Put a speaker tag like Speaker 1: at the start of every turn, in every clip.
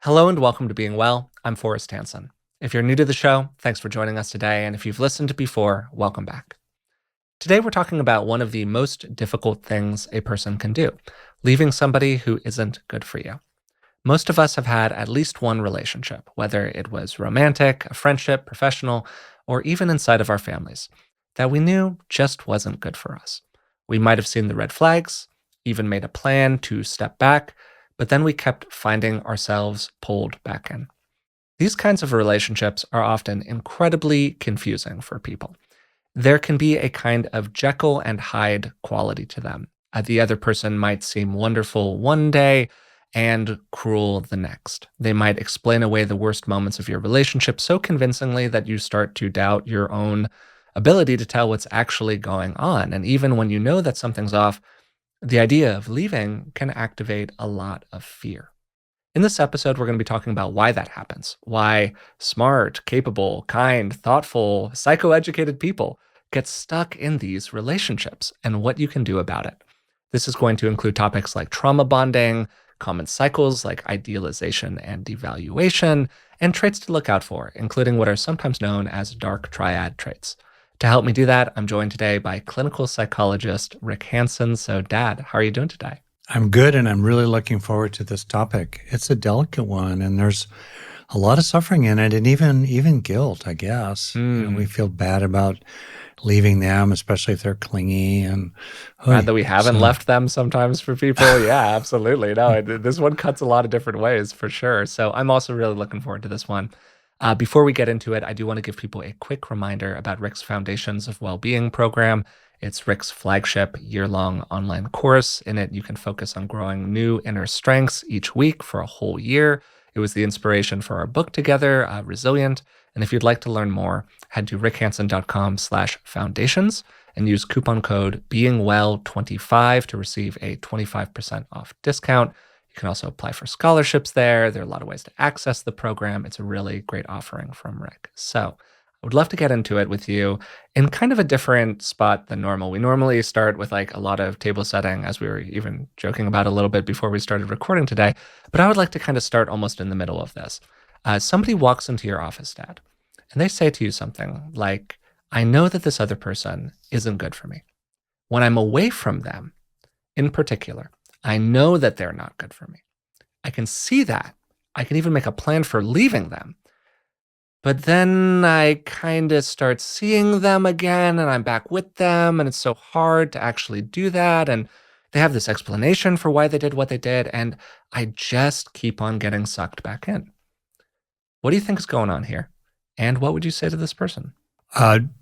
Speaker 1: Hello and welcome to Being Well. I'm Forrest Hanson. If you're new to the show, thanks for joining us today. And if you've listened before, welcome back. Today, we're talking about one of the most difficult things a person can do, leaving somebody who isn't good for you. Most of us have had at least one relationship, whether it was romantic, a friendship, professional, or even inside of our families, that we knew just wasn't good for us. We might have seen the red flags, even made a plan to step back, but then we kept finding ourselves pulled back in. These kinds of relationships are often incredibly confusing for people. There can be a kind of Jekyll and Hyde quality to them. The other person might seem wonderful one day and cruel the next. They might explain away the worst moments of your relationship so convincingly that you start to doubt your own ability to tell what's actually going on. And even when you know that something's off, the idea of leaving can activate a lot of fear. In this episode, we're going to be talking about why that happens, why smart, capable, kind, thoughtful, psychoeducated people get stuck in these relationships and what you can do about it. This is going to include topics like trauma bonding, common cycles like idealization and devaluation, and traits to look out for, including what are sometimes known as dark triad traits. To help me do that, I'm joined today by clinical psychologist Rick Hanson. So, Dad, how are you doing today?
Speaker 2: I'm good, and I'm really looking forward to this topic. It's a delicate one, and there's a lot of suffering in it, and even guilt, I guess. We feel bad about leaving them, especially if they're clingy. And
Speaker 1: Glad that we haven't left them sometimes for people. Yeah, absolutely. No, this one cuts a lot of different ways for sure. So I'm also really looking forward to this one. Before we get into it, I do want to give people a quick reminder about Rick's Foundations of Wellbeing program. It's Rick's flagship year-long online course. In it, you can focus on growing new inner strengths each week for a whole year. It was the inspiration for our book together, Resilient. And if you'd like to learn more, head to rickhanson.com/foundations and use coupon code BeingWell25 to receive a 25% off discount. You can also apply for scholarships there. There are a lot of ways to access the program. It's a really great offering from Rick. So I would love to get into it with you in kind of a different spot than normal. We normally start with like a lot of table setting, as we were even joking about a little bit before we started recording today. But I would like to kind of start almost in the middle of this. Somebody walks into your office, Dad, and they say to you something like, I know that this other person isn't good for me. When I'm away from them, in particular, I know that they're not good for me. I can see that. I can even make a plan for leaving them. But then I kind of start seeing them again and I'm back with them. And it's so hard to actually do that. And they have this explanation for why they did what they did. And I just keep on getting sucked back in. What do you think is going on here? And what would you say to this person?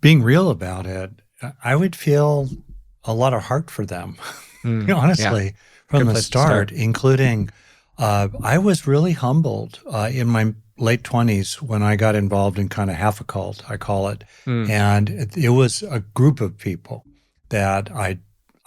Speaker 2: Being real about it, I would feel a lot of heart for them, honestly, from the start, including I was really humbled in my late 20s when I got involved in kind of half a cult, I call it. And it was a group of people that I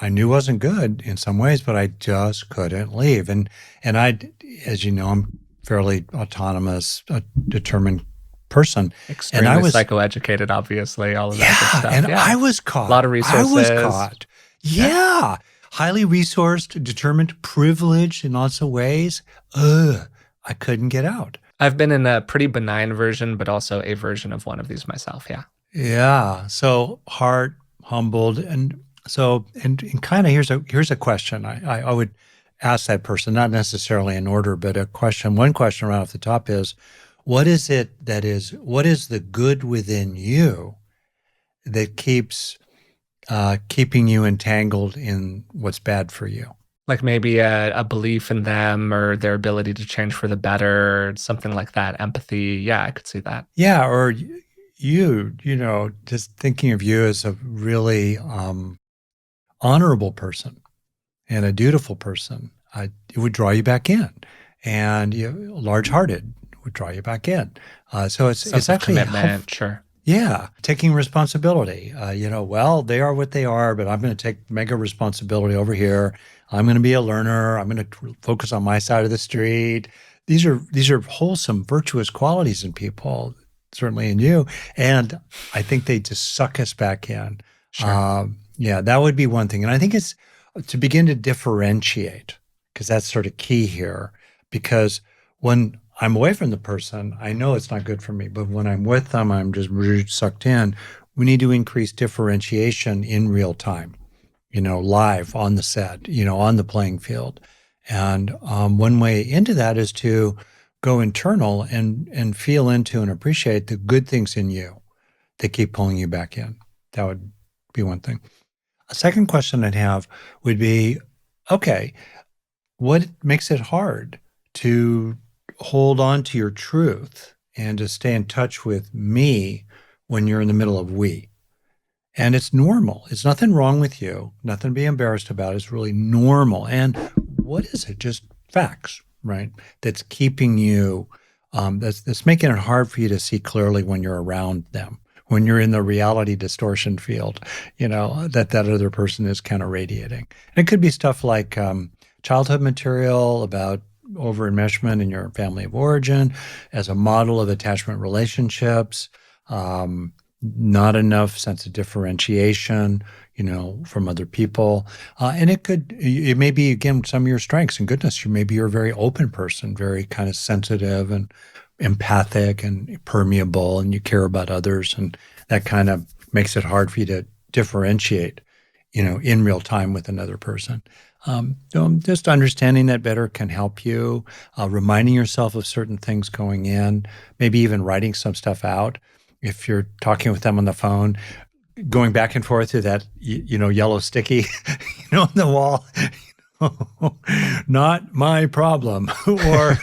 Speaker 2: knew wasn't good in some ways, but I just couldn't leave. And I, as you know, I'm fairly autonomous, determined person.
Speaker 1: Extremely
Speaker 2: and I was
Speaker 1: psychoeducated, obviously, all of that good stuff.
Speaker 2: And I was caught.
Speaker 1: A lot of resources.
Speaker 2: I was caught. Yeah. Highly resourced, determined, privileged in lots of ways. I couldn't get out.
Speaker 1: Of been in a pretty benign version, but also a version of one of these myself. Yeah.
Speaker 2: Yeah. So heart humbled. And kind of here's a question. I would ask that person, not necessarily in order, but one question right off the top is, what is the good within you that keeps keeping you entangled in what's bad for you?
Speaker 1: Like maybe a belief in them or their ability to change for the better, something like that. Empathy. Yeah, I could see that.
Speaker 2: Yeah, or you just thinking of you as a really honorable person and a dutiful person. It would draw you back in, and large-hearted would draw you back in. So it's actually
Speaker 1: commitment. Sure.
Speaker 2: Yeah, taking responsibility. Well, they are what they are, but I'm going to take mega responsibility over here. I'm going to be a learner. I'm going to focus on my side of the street. These are wholesome, virtuous qualities in people, certainly in you. And I think they just suck us back in.
Speaker 1: Sure.
Speaker 2: That would be one thing. And I think it's to begin to differentiate, because that's sort of key here. Because when I'm away from the person, I know it's not good for me. But when I'm with them, I'm just really sucked in. We need to increase differentiation in real time, live on the set, on the playing field. And one way into that is to go internal and feel into and appreciate the good things in you that keep pulling you back in. That would be one thing. A second question I'd have would be, okay, what makes it hard to hold on to your truth and to stay in touch with me when you're in the middle of we? And it's normal. It's nothing wrong with you, nothing to be embarrassed about. It's really normal. And what is it? Just facts, right? That's keeping you, that's making it hard for you to see clearly when you're around them, when you're in the reality distortion field, that other person is kind of radiating. And it could be stuff like childhood material about over-enmeshment in your family of origin as a model of attachment relationships, not enough sense of differentiation, from other people. And it may be, again, some of your strengths and goodness. Maybe you're a very open person, very kind of sensitive and empathic and permeable, and you care about others. And that kind of makes it hard for you to differentiate, in real time with another person. Just understanding that better can help you, reminding yourself of certain things going in, maybe even writing some stuff out. If you're talking with them on the phone, going back and forth to that, yellow sticky, on the wall, not my problem, or,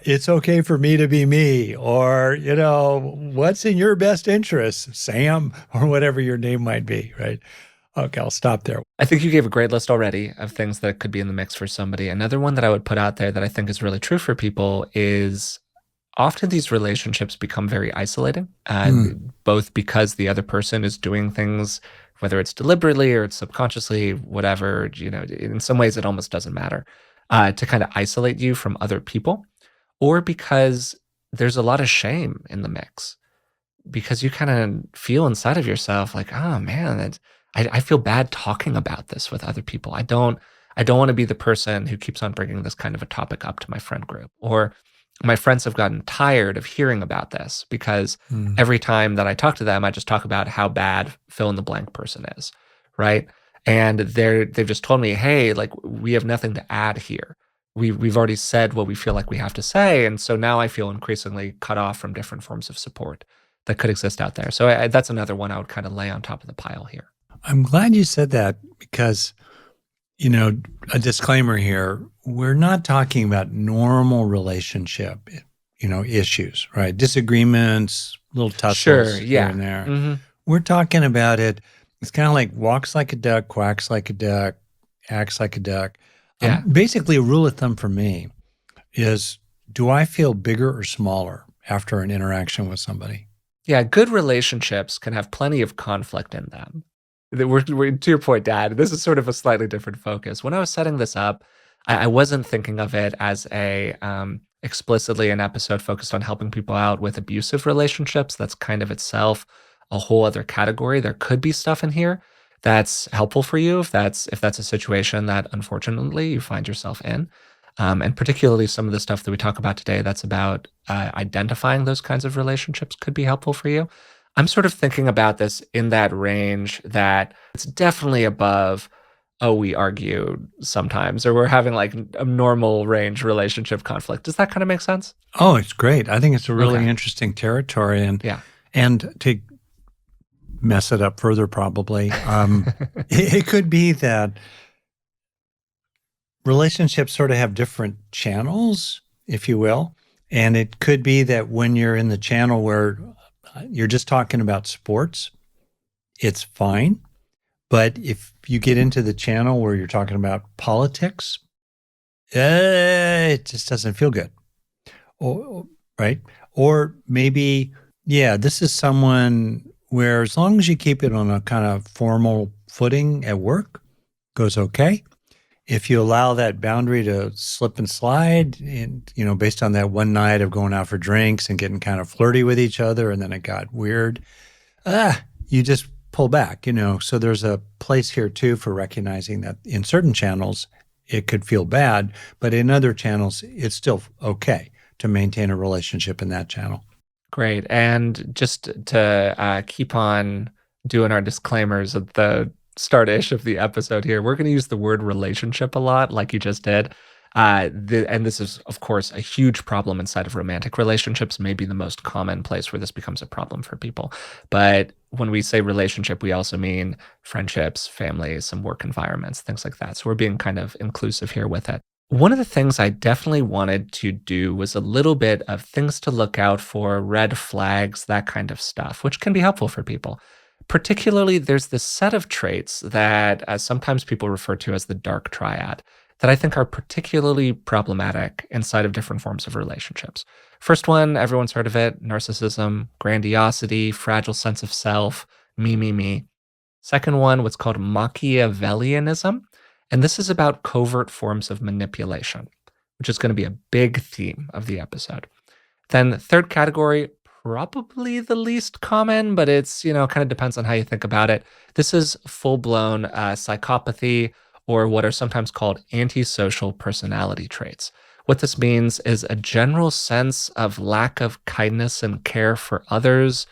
Speaker 2: it's okay for me to be me, or, what's in your best interest, Sam, or whatever your name might be, right? Okay, I'll stop there.
Speaker 1: I think you gave a great list already of things that could be in the mix for somebody. Another one that I would put out there that I think is really true for people is often these relationships become very isolating, both because the other person is doing things, whether it's deliberately or it's subconsciously, whatever, in some ways it almost doesn't matter, to kind of isolate you from other people, or because there's a lot of shame in the mix, because you kind of feel inside of yourself like, oh man, I feel bad talking about this with other people. I don't want to be the person who keeps on bringing this kind of a topic up to my friend group, or my friends have gotten tired of hearing about this because every time that I talk to them, I just talk about how bad fill in the blank person is, right? And they've just told me, hey, like, we have nothing to add here. We've already said what we feel like we have to say, and so now I feel increasingly cut off from different forms of support that could exist out there. So that's another one I would kind of lay on top of the pile here.
Speaker 2: I'm glad you said that because, a disclaimer here, we're not talking about normal relationship, issues, right? Disagreements, little tussles here and there. Mm-hmm. We're talking about it. It's kind of like walks like a duck, quacks like a duck, acts like a duck. Yeah. Basically, a rule of thumb for me is, do I feel bigger or smaller after an interaction with somebody?
Speaker 1: Yeah, good relationships can have plenty of conflict in them. We're to your point, Dad, this is sort of a slightly different focus. When I was setting this up, I wasn't thinking of it as explicitly an episode focused on helping people out with abusive relationships. That's kind of itself a whole other category. There could be stuff in here that's helpful for you if that's a situation that unfortunately you find yourself in. And particularly some of the stuff that we talk about today that's about identifying those kinds of relationships could be helpful for you. I'm sort of thinking about this in that range that it's definitely above, oh, we argue sometimes, or we're having like a normal range relationship conflict. Does that kind of make sense?
Speaker 2: Oh, it's great. I think it's a really interesting territory. And to mess it up further, probably, it could be that relationships sort of have different channels, if you will. And it could be that when you're in the channel where you're just talking about sports, it's fine. But if you get into the channel where you're talking about politics, it just doesn't feel good. Right? Or maybe, this is someone where as long as you keep it on a kind of formal footing at work, goes okay. If you allow that boundary to slip and slide, and based on that one night of going out for drinks and getting kind of flirty with each other, and then it got weird, you just pull back. So there's a place here too for recognizing that in certain channels, it could feel bad, but in other channels, it's still okay to maintain a relationship in that channel.
Speaker 1: Great. And just to keep on doing our disclaimers at the start-ish of the episode here, we're going to use the word relationship a lot, like you just did. And this is, of course, a huge problem inside of romantic relationships, maybe the most common place where this becomes a problem for people. But when we say relationship, we also mean friendships, families, some work environments, things like that. So we're being kind of inclusive here with it. One of the things I definitely wanted to do was a little bit of things to look out for, red flags, that kind of stuff, which can be helpful for people. Particularly, there's this set of traits that sometimes people refer to as the dark triad that I think are particularly problematic inside of different forms of relationships. First one, everyone's heard of it, narcissism, grandiosity, fragile sense of self, me, me, me. Second one, what's called Machiavellianism. And this is about covert forms of manipulation, which is going to be a big theme of the episode. Then third category, probably the least common, but it's, kind of depends on how you think about it. This is full-blown psychopathy, or what are sometimes called antisocial personality traits. What this means is a general sense of lack of kindness and care for others,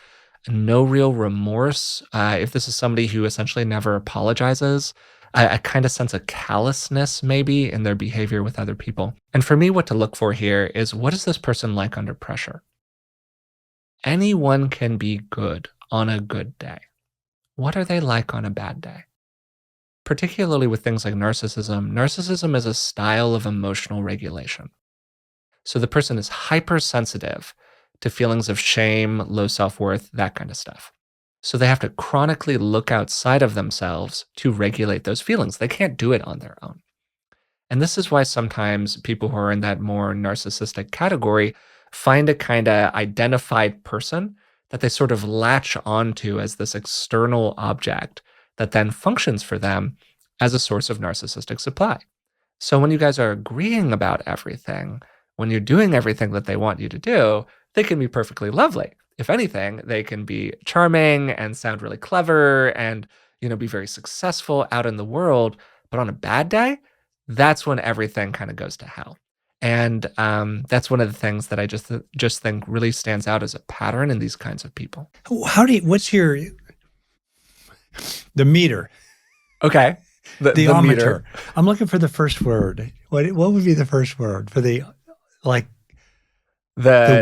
Speaker 1: no real remorse. If this is somebody who essentially never apologizes, a kind of sense of callousness maybe in their behavior with other people. And for me, what to look for here is, what is this person like under pressure? Anyone can be good on a good day. What are they like on a bad day? Particularly with things like narcissism. Narcissism is a style of emotional regulation. So the person is hypersensitive to feelings of shame, low self-worth, that kind of stuff. So they have to chronically look outside of themselves to regulate those feelings. They can't do it on their own. And this is why sometimes people who are in that more narcissistic category find a kind of identified person that they sort of latch onto as this external object that then functions for them as a source of narcissistic supply. So when you guys are agreeing about everything, when you're doing everything that they want you to do, they can be perfectly lovely. If anything, they can be charming and sound really clever and, be very successful out in the world. But on a bad day, that's when everything kind of goes to hell. And that's one of the things that I just think really stands out as a pattern in these kinds of people.
Speaker 2: What's the meter?
Speaker 1: Okay.
Speaker 2: The meter. I'm looking for the first word. What would be the first word for the weird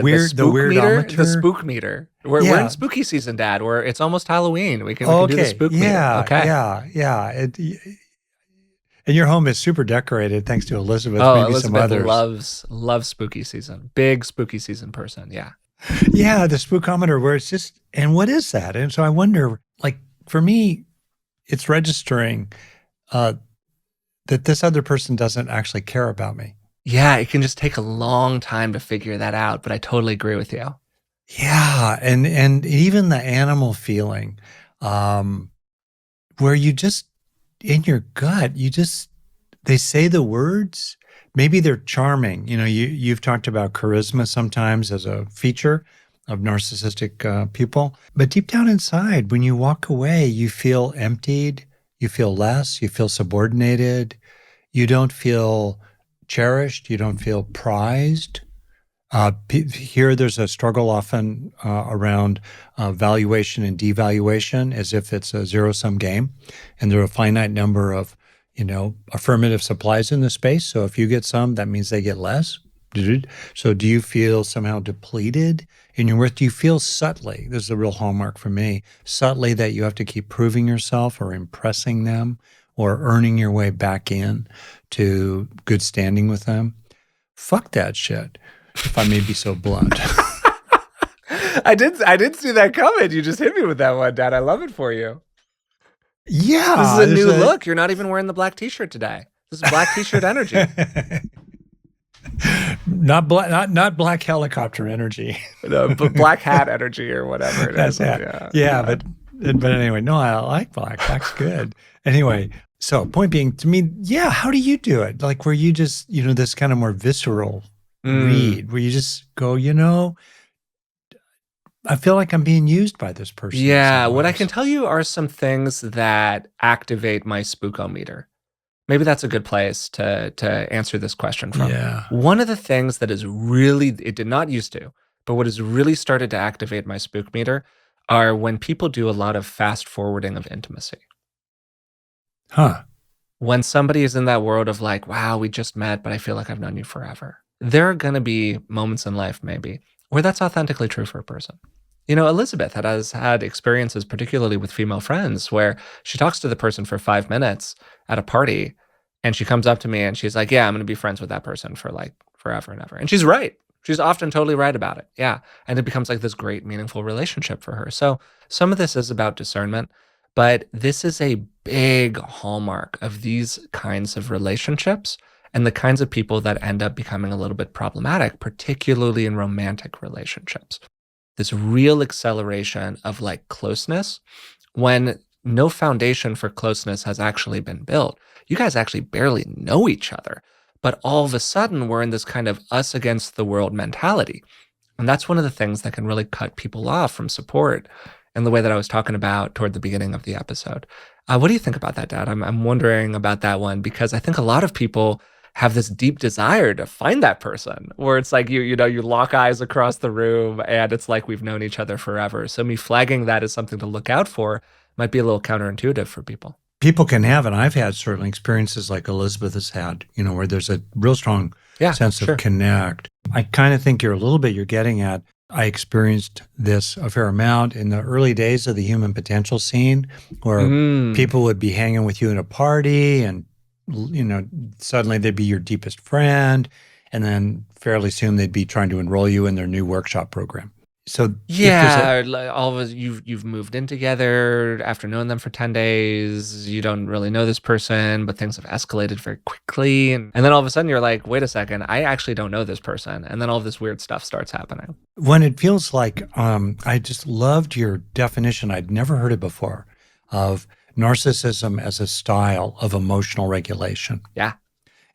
Speaker 2: meter?
Speaker 1: The spook meter. We're in spooky season, Dad. It's almost Halloween. We can do the spook meter. Okay.
Speaker 2: Yeah. And your home is super decorated, thanks to Elizabeth.
Speaker 1: Oh,
Speaker 2: maybe
Speaker 1: Elizabeth
Speaker 2: some others.
Speaker 1: loves spooky season. Big spooky season person. Yeah.
Speaker 2: Yeah, the spookometer, where it's just, and what is that? And so I wonder, for me, it's registering that this other person doesn't actually care about me.
Speaker 1: Yeah, it can just take a long time to figure that out, but I totally agree with you.
Speaker 2: Yeah, and even the animal feeling, where you just, in your gut, they say the words, maybe they're charming. You've talked about charisma sometimes as a feature of narcissistic people, but deep down inside, when you walk away, you feel emptied, you feel less, you feel subordinated, you don't feel cherished, you don't feel prized. Here, there's a struggle often around valuation and devaluation, as if it's a zero-sum game, and there are a finite number of, affirmative supplies in the space. So if you get some, that means they get less. So do you feel somehow depleted in your worth? Do you feel subtly, this is a real hallmark for me, subtly that you have to keep proving yourself or impressing them or earning your way back in to good standing with them? Fuck that shit, if I may be so blunt.
Speaker 1: I did see that coming. You just hit me with that one, Dad. I love it for you.
Speaker 2: Yeah.
Speaker 1: This is a new look. You're not even wearing the black t-shirt today. This is black t-shirt energy.
Speaker 2: Not black helicopter energy.
Speaker 1: No, but black hat energy or whatever it is.
Speaker 2: Yeah. But anyway, no, I like black. Black's good. Anyway, so point being, to me, yeah, how do you do it? Where you just, this kind of more visceral read, where you just go, I feel like I'm being used by this person.
Speaker 1: Yeah, what I can tell you are some things that activate my spookometer. maybe that's a good place to answer this question from.
Speaker 2: Yeah.
Speaker 1: One of the things that is really, it did not used to, but what has really started to activate my spook meter are when people do a lot of fast forwarding of intimacy.
Speaker 2: Huh.
Speaker 1: When somebody is in that world of like, wow, we just met, but I feel like I've known you forever. There are going to be moments in life, maybe, where that's authentically true for a person. Elizabeth has had experiences, particularly with female friends, where she talks to the person for 5 minutes at a party and she comes up to me and she's like, yeah, I'm going to be friends with that person for like forever and ever. And she's right. She's often totally right about it. Yeah. And it becomes like this great, meaningful relationship for her. So some of this is about discernment, but this is a big hallmark of these kinds of relationships and the kinds of people that end up becoming a little bit problematic, particularly in romantic relationships. This real acceleration of like closeness when no foundation for closeness has actually been built. You guys actually barely know each other, but all of a sudden we're in this kind of us against the world mentality. And that's one of the things that can really cut people off from support in the way that I was talking about toward the beginning of the episode. What do you think about that, Dad? I'm wondering about that one because I think a lot of people have this deep desire to find that person where it's like you lock eyes across the room and it's like we've known each other forever. So me flagging that as something to look out for might be a little counterintuitive for people.
Speaker 2: People can have, and I've had certainly experiences like Elizabeth has had, where there's a real strong sense of connect. I kind of think you're getting at, I experienced this a fair amount in the early days of the human potential scene where people would be hanging with you at a party and, suddenly they'd be your deepest friend. And then fairly soon they'd be trying to enroll you in their new workshop program. So
Speaker 1: yeah, like all of us, you've moved in together after knowing them for 10 days. You don't really know this person, but things have escalated very quickly. And then all of a sudden you're like, wait a second, I actually don't know this person. And then all this weird stuff starts happening.
Speaker 2: When it feels like, I just loved your definition, I'd never heard it before, of narcissism as a style of emotional regulation.
Speaker 1: Yeah.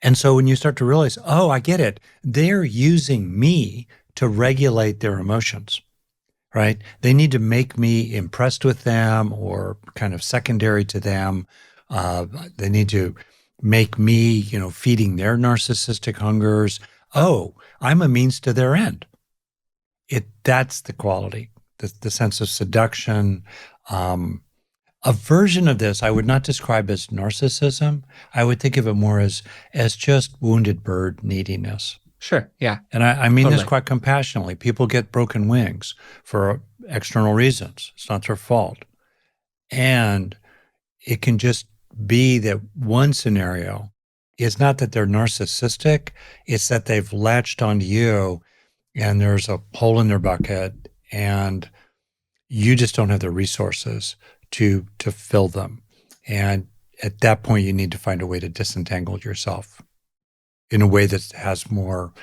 Speaker 2: And so when you start to realize, oh, I get it, they're using me to regulate their emotions, right? They need to make me impressed with them or kind of secondary to them. They need to make me, feeding their narcissistic hungers. Oh, I'm a means to their end. That's the quality, the sense of seduction. A version of this I would not describe as narcissism. I would think of it more as just wounded bird neediness.
Speaker 1: Sure, yeah.
Speaker 2: And I mean this quite compassionately. People get broken wings for external reasons. It's not their fault. And it can just be that one scenario is not that they're narcissistic, it's that they've latched onto you and there's a hole in their bucket and you just don't have the resources to fill them. And at that point, you need to find a way to disentangle yourself in a way that has more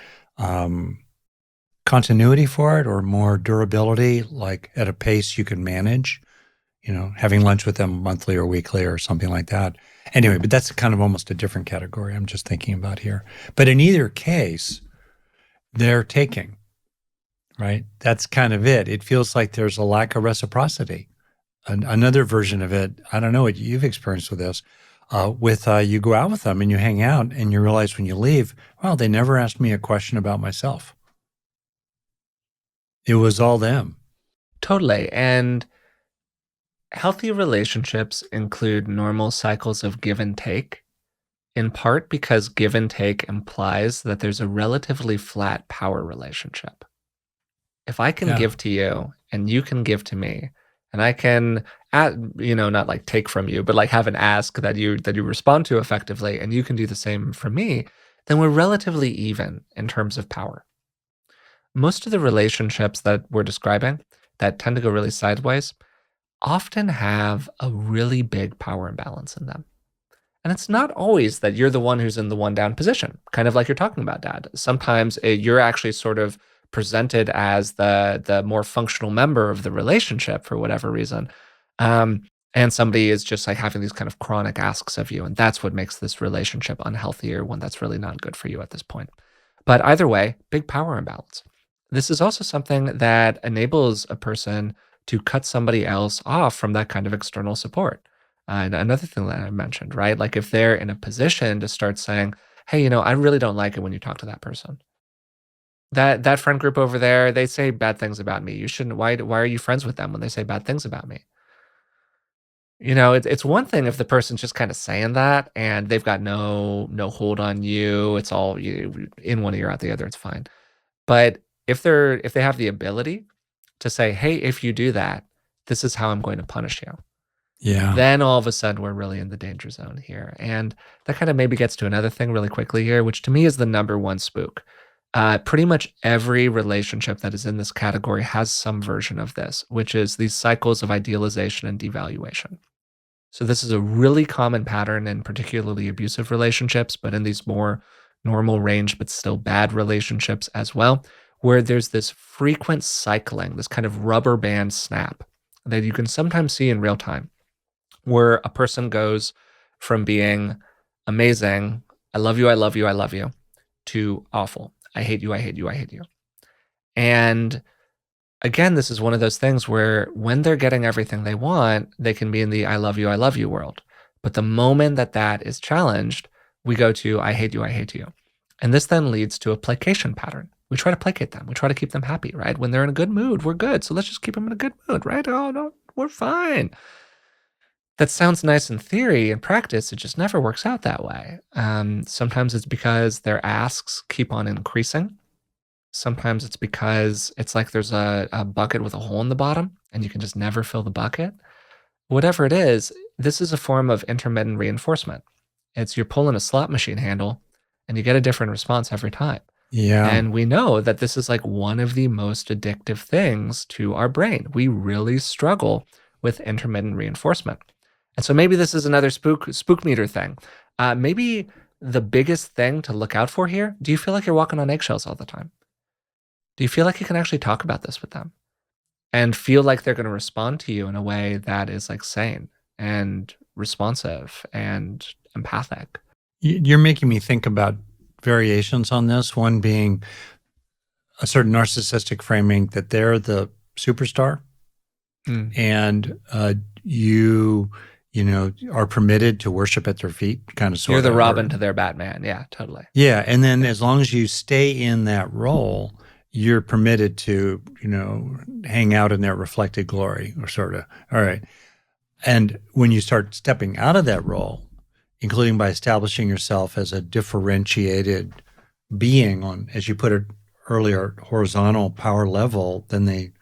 Speaker 2: continuity for it or more durability, like at a pace you can manage, having lunch with them monthly or weekly or something like that. Anyway, but that's kind of almost a different category I'm just thinking about here. But in either case, they're taking, right? That's kind of it. It feels like there's a lack of reciprocity. Another version of it, I don't know what you've experienced with this, you go out with them and you hang out and you realize when you leave, well, they never asked me a question about myself. It was all them.
Speaker 1: Totally. And healthy relationships include normal cycles of give and take, in part because give and take implies that there's a relatively flat power relationship. If I can give to you and you can give to me, and I can, not like take from you, but like have an ask that you respond to effectively, and you can do the same for me, then we're relatively even in terms of power. Most of the relationships that we're describing that tend to go really sideways often have a really big power imbalance in them. And it's not always that you're the one who's in the one down position, kind of like you're talking about, Dad. Sometimes you're actually sort of presented as the more functional member of the relationship for whatever reason. And somebody is just like having these kind of chronic asks of you. And that's what makes this relationship unhealthy or one that's really not good for you at this point. But either way, big power imbalance. This is also something that enables a person to cut somebody else off from that kind of external support. And another thing that I mentioned, right? Like if they're in a position to start saying, hey, I really don't like it when you talk to that person. That friend group over there, they say bad things about me. You shouldn't. Why are you friends with them when they say bad things about me? It's one thing if the person's just kind of saying that and they've got no hold on you. It's all you in one ear out the other. It's fine. But if they have the ability to say, hey, if you do that, this is how I'm going to punish you.
Speaker 2: Yeah.
Speaker 1: Then all of a sudden we're really in the danger zone here. And that kind of maybe gets to another thing really quickly here, which to me is the number one spook. Pretty much every relationship that is in this category has some version of this, which is these cycles of idealization and devaluation. So this is a really common pattern in particularly abusive relationships, but in these more normal range, but still bad relationships as well, where there's this frequent cycling, this kind of rubber band snap that you can sometimes see in real time, where a person goes from being amazing, I love you, I love you, I love you, to awful, I hate you, I hate you, I hate you. And again, this is one of those things where when they're getting everything they want, they can be in the I love you world. But the moment that that is challenged, we go to I hate you, I hate you. And this then leads to a placation pattern. We try to placate them. We try to keep them happy, right? When they're in a good mood, we're good. So let's just keep them in a good mood, right? Oh, no, we're fine. That sounds nice in theory. In practice, it just never works out that way. Sometimes it's because their asks keep on increasing. Sometimes it's because it's like there's a bucket with a hole in the bottom and you can just never fill the bucket. Whatever it is, this is a form of intermittent reinforcement. It's you're pulling a slot machine handle and you get a different response every time.
Speaker 2: Yeah.
Speaker 1: And we know that this is like one of the most addictive things to our brain. We really struggle with intermittent reinforcement. And so maybe this is another spook meter thing. Maybe the biggest thing to look out for here, do you feel like you're walking on eggshells all the time? Do you feel like you can actually talk about this with them and feel like they're going to respond to you in a way that is like sane and responsive and empathic?
Speaker 2: You're making me think about variations on this, one being a certain narcissistic framing that they're the superstar and you are permitted to worship at their feet, kind of sort
Speaker 1: You're
Speaker 2: of.
Speaker 1: the Robin to their Batman. Yeah, totally.
Speaker 2: Yeah. And then as long as you stay in that role, you're permitted to, hang out in their reflected glory or sort of. All right. And when you start stepping out of that role, including by establishing yourself as a differentiated being on, as you put it earlier, horizontal power level, then they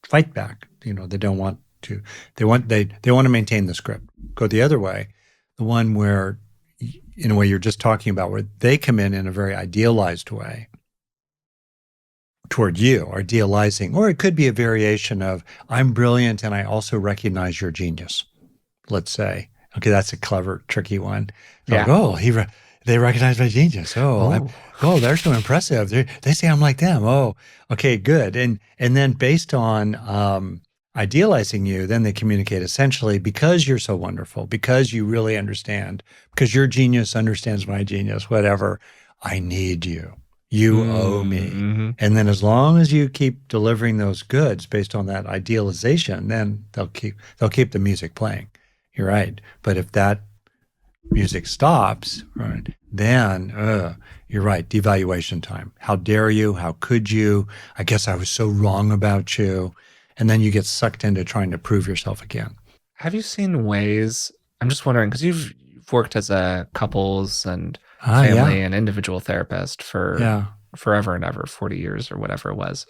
Speaker 2: fight back. They don't want to, they want to maintain the script. Go the other way, the one where, in a way you're just talking about, where they come in a very idealized way toward you, or idealizing, or it could be a variation of, I'm brilliant and I also recognize your genius, let's say. Okay, that's a clever, tricky one.
Speaker 1: Yeah.
Speaker 2: Like, they recognize my genius. They're so impressive. They say I'm like them. Oh, okay, good. And then based on idealizing you, then they communicate essentially, because you're so wonderful, because you really understand, because your genius understands my genius, whatever, I need you. You owe me.
Speaker 1: Mm-hmm.
Speaker 2: And then as long as you keep delivering those goods based on that idealization, then they'll keep the music playing. You're right. But if that music stops, right, then you're right, devaluation time. How dare you? How could you? I guess I was so wrong about you. And then you get sucked into trying to prove yourself again.
Speaker 1: Have you seen ways, I'm just wondering, because you've worked as a couples and family and individual therapist for forever and ever, 40 years or whatever it was.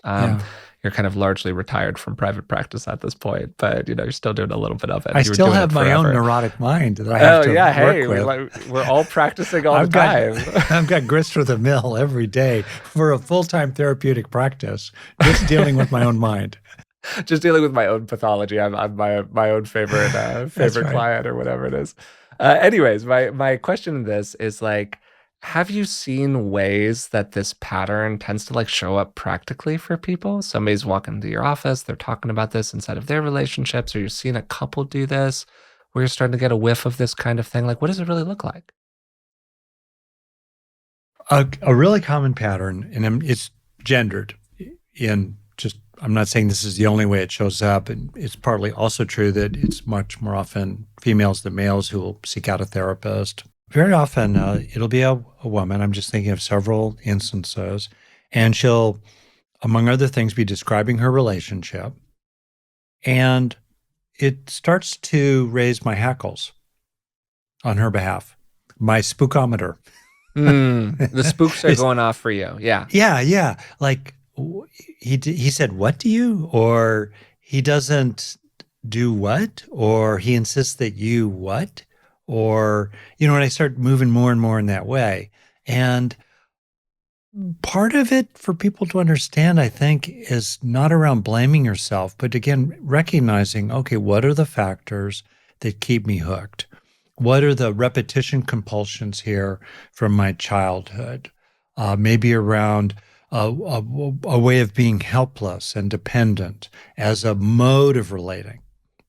Speaker 1: You're kind of largely retired from private practice at this point, but you're still doing a little bit of it.
Speaker 2: I still have my own neurotic mind that I have to work with.
Speaker 1: We're all practicing all the time.
Speaker 2: I've got grist for the mill every day for a full-time therapeutic practice, just dealing with my own mind.
Speaker 1: Just dealing with my own pathology. I'm my own favorite client or whatever it is. Anyways, my question in this is like, have you seen ways that this pattern tends to like show up practically for people? Somebody's walking into your office, they're talking about this inside of their relationships, or you're seeing a couple do this, where you're starting to get a whiff of this kind of thing. Like, what does it really look like?
Speaker 2: A really common pattern, and it's gendered in just I'm not saying this is the only way it shows up, and it's partly also true that it's much more often females than males who will seek out a therapist. Very often, it'll be a woman. I'm just thinking of several instances, and she'll, among other things, be describing her relationship, and it starts to raise my hackles on her behalf, my spookometer.
Speaker 1: The spooks are going off for you. Yeah.
Speaker 2: Yeah. Like he said, what do you? Or he doesn't do what? Or he insists that you what? Or, and I start moving more and more in that way. And part of it for people to understand, I think, is not around blaming yourself, but again, recognizing, okay, what are the factors that keep me hooked? What are the repetition compulsions here from my childhood? Maybe around a way of being helpless and dependent as a mode of relating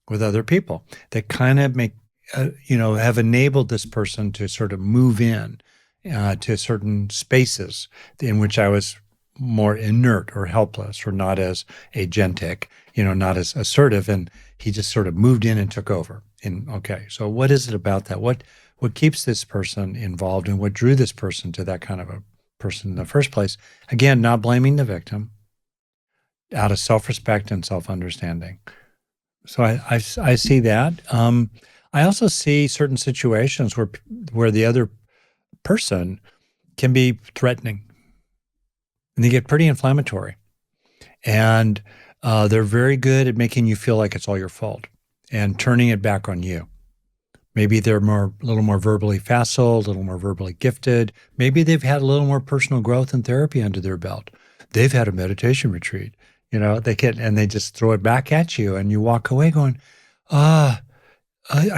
Speaker 2: with other people that kind of make, have enabled this person to sort of move in to certain spaces in which I was more inert or helpless or not as agentic, not as assertive. And he just sort of moved in and took over. And okay, so what is it about that? What keeps this person involved and what drew this person to that kind of a person in the first place? Again, not blaming the victim, out of self-respect and self-understanding. So I see that. I also see certain situations where the other person can be threatening and they get pretty inflammatory. And they're very good at making you feel like it's all your fault and turning it back on you. Maybe they're a little more verbally facile, a little more verbally gifted. Maybe they've had a little more personal growth and therapy under their belt. They've had a meditation retreat. They just throw it back at you, and you walk away going, I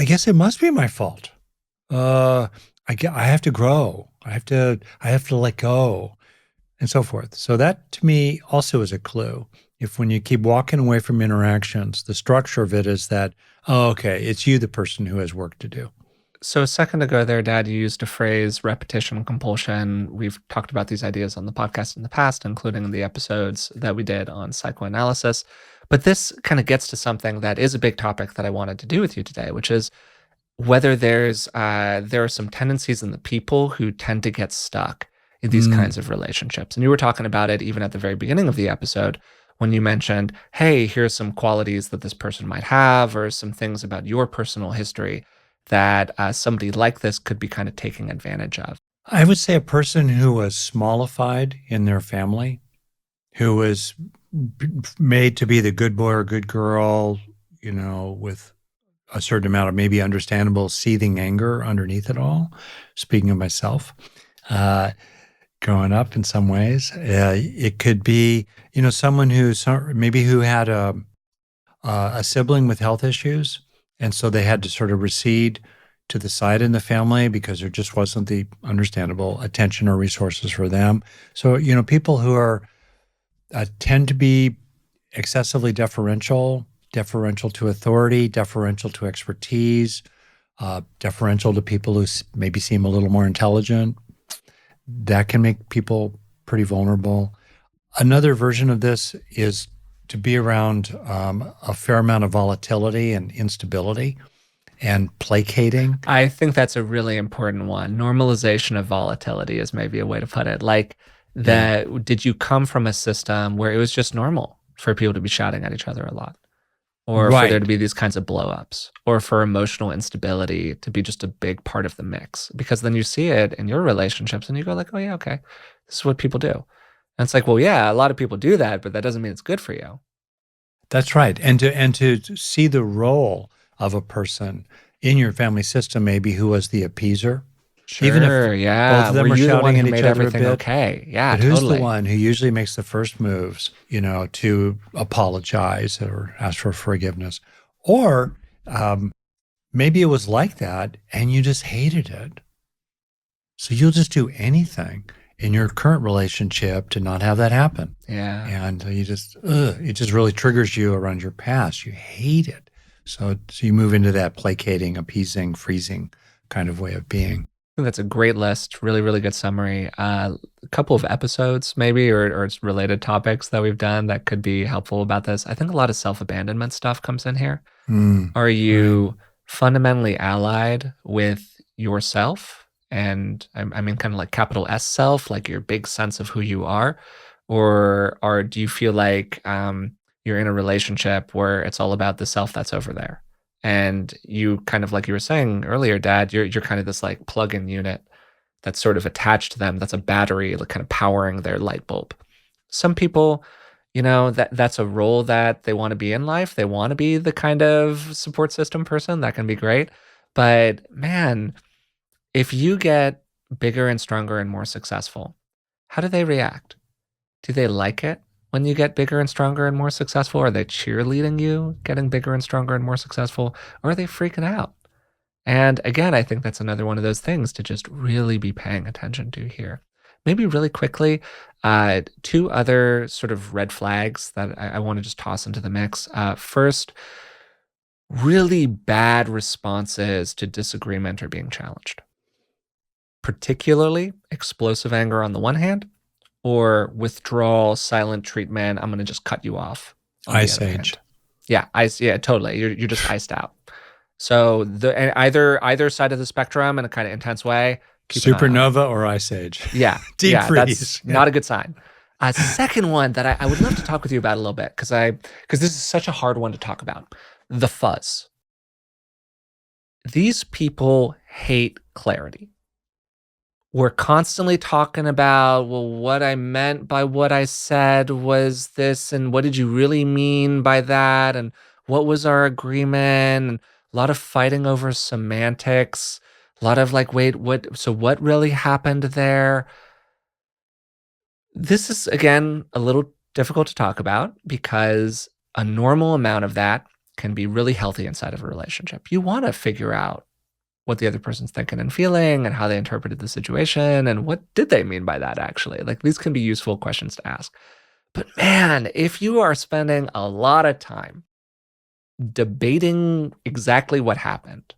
Speaker 2: guess it must be my fault. I have to grow. I have to let go, and so forth. So that to me also is a clue. If when you keep walking away from interactions, the structure of it is that, oh, okay, it's you, the person who has work to do.
Speaker 1: So a second ago there, Dad, you used a phrase, repetition compulsion. We've talked about these ideas on the podcast in the past, including the episodes that we did on psychoanalysis. But this kind of gets to something that is a big topic that I wanted to do with you today, which is whether there are some tendencies in the people who tend to get stuck in these kinds of relationships. And you were talking about it even at the very beginning of the episode when you mentioned, hey, here's some qualities that this person might have or some things about your personal history that somebody like this could be kind of taking advantage of.
Speaker 2: I would say a person who was smallified in their family, who was made to be the good boy or good girl, with a certain amount of maybe understandable seething anger underneath it all. Speaking of myself, growing up in some ways, it could be, someone who had a sibling with health issues, and so they had to sort of recede to the side in the family because there just wasn't the understandable attention or resources for them. So, people who tend to be excessively deferential to authority, deferential to expertise, deferential to people who maybe seem a little more intelligent, that can make people pretty vulnerable. Another version of this is to be around a fair amount of volatility and instability and placating.
Speaker 1: I think that's a really important one. Normalization of volatility is maybe a way to put it. Like did you come from a system where it was just normal for people to be shouting at each other a lot? Or for there to be these kinds of blowups, or for emotional instability to be just a big part of the mix? Because then you see it in your relationships and you go like, oh yeah, okay, this is what people do. And it's like, well, yeah, a lot of people do that, but that doesn't mean it's good for you.
Speaker 2: That's right. And to see the role of a person in your family system, maybe who was the appeaser.
Speaker 1: Sure,
Speaker 2: even if
Speaker 1: both
Speaker 2: of them are shouting at each other a bit.
Speaker 1: Okay, yeah,
Speaker 2: but who's
Speaker 1: totally.
Speaker 2: the one who usually makes the first moves, to apologize or ask for forgiveness? Or maybe it was like that and you just hated it. So you'll just do anything in your current relationship to not have that happen.
Speaker 1: Yeah.
Speaker 2: And it just really triggers you around your past. You hate it. So you move into that placating, appeasing, freezing kind of way of being.
Speaker 1: think that's a great list. Really, really good summary. A couple of episodes, maybe, or it's related topics that we've done that could be helpful about this. I think a lot of self-abandonment stuff comes in here. Are
Speaker 2: Right.
Speaker 1: you fundamentally allied with yourself? And I mean, kind of like capital S self, like your big sense of who you are? Or do you feel like you're in a relationship where it's all about the self that's over there? And you kind of like you were saying earlier, Dad, you're kind of this like plug-in unit that's sort of attached to them, that's a battery, like kind of powering their light bulb. Some people, that's a role that they want to be in life. They want to be the kind of support system person. That can be great. But man, if you get bigger and stronger and more successful, how do they react? Do they like it when you get bigger and stronger and more successful? Are they cheerleading you getting bigger and stronger and more successful? Or are they freaking out? And again, I think that's another one of those things to just really be paying attention to here. Maybe really quickly, two other sort of red flags that I want to just toss into the mix. First, really bad responses to disagreement or being challenged, particularly explosive anger on the one hand, or withdrawal, silent treatment. I'm going to just cut you off on the
Speaker 2: Ice
Speaker 1: other
Speaker 2: Age.
Speaker 1: hand. Yeah, yeah, totally. You're just iced out. So either side of the spectrum in a kind of intense way, keep an eye on it.
Speaker 2: Supernova or Ice Age.
Speaker 1: Yeah,
Speaker 2: Deep
Speaker 1: yeah,
Speaker 2: freeze.
Speaker 1: that's not a good sign. A second one that I would love to talk with you about a little bit because this is such a hard one to talk about. The fuzz. These people hate clarity. We're constantly talking about, well, what I meant by what I said was this, and what did you really mean by that? And what was our agreement? And a lot of fighting over semantics, a lot of like, wait, what really happened there? This is, again, a little difficult to talk about because a normal amount of that can be really healthy inside of a relationship. You want to figure out what the other person's thinking and feeling and how they interpreted the situation and what did they mean by that actually. Like these can be useful questions to ask. But man, if you are spending a lot of time debating exactly what happened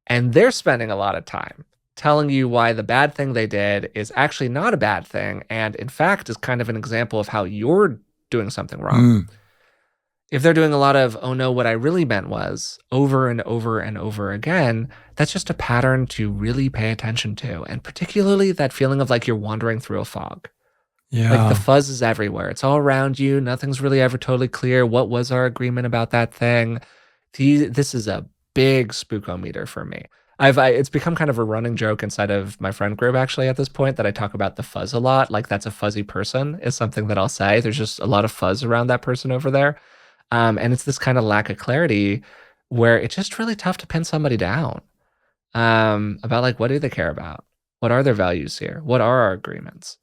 Speaker 1: and they're spending a lot of time telling you why the bad thing they did is actually not a bad thing and in fact is kind of an example of how you're doing something wrong. If they're doing a lot of, oh no, what I really meant was over and over and over again, that's just a pattern to really pay attention to. And particularly that feeling of like you're wandering through a fog. Like the
Speaker 2: Yeah.
Speaker 1: fuzz is everywhere. It's all around you. Nothing's really ever totally clear. What was our agreement about that thing? This is a big spookometer for me. It's become kind of a running joke inside of my friend group actually at this point that I talk about the fuzz a lot. Like that's a fuzzy person is something that I'll say. There's just a lot of fuzz around that person over there. And it's this kind of lack of clarity where it's just really tough to pin somebody down about like, what do they care about? What are their values here? What are our agreements?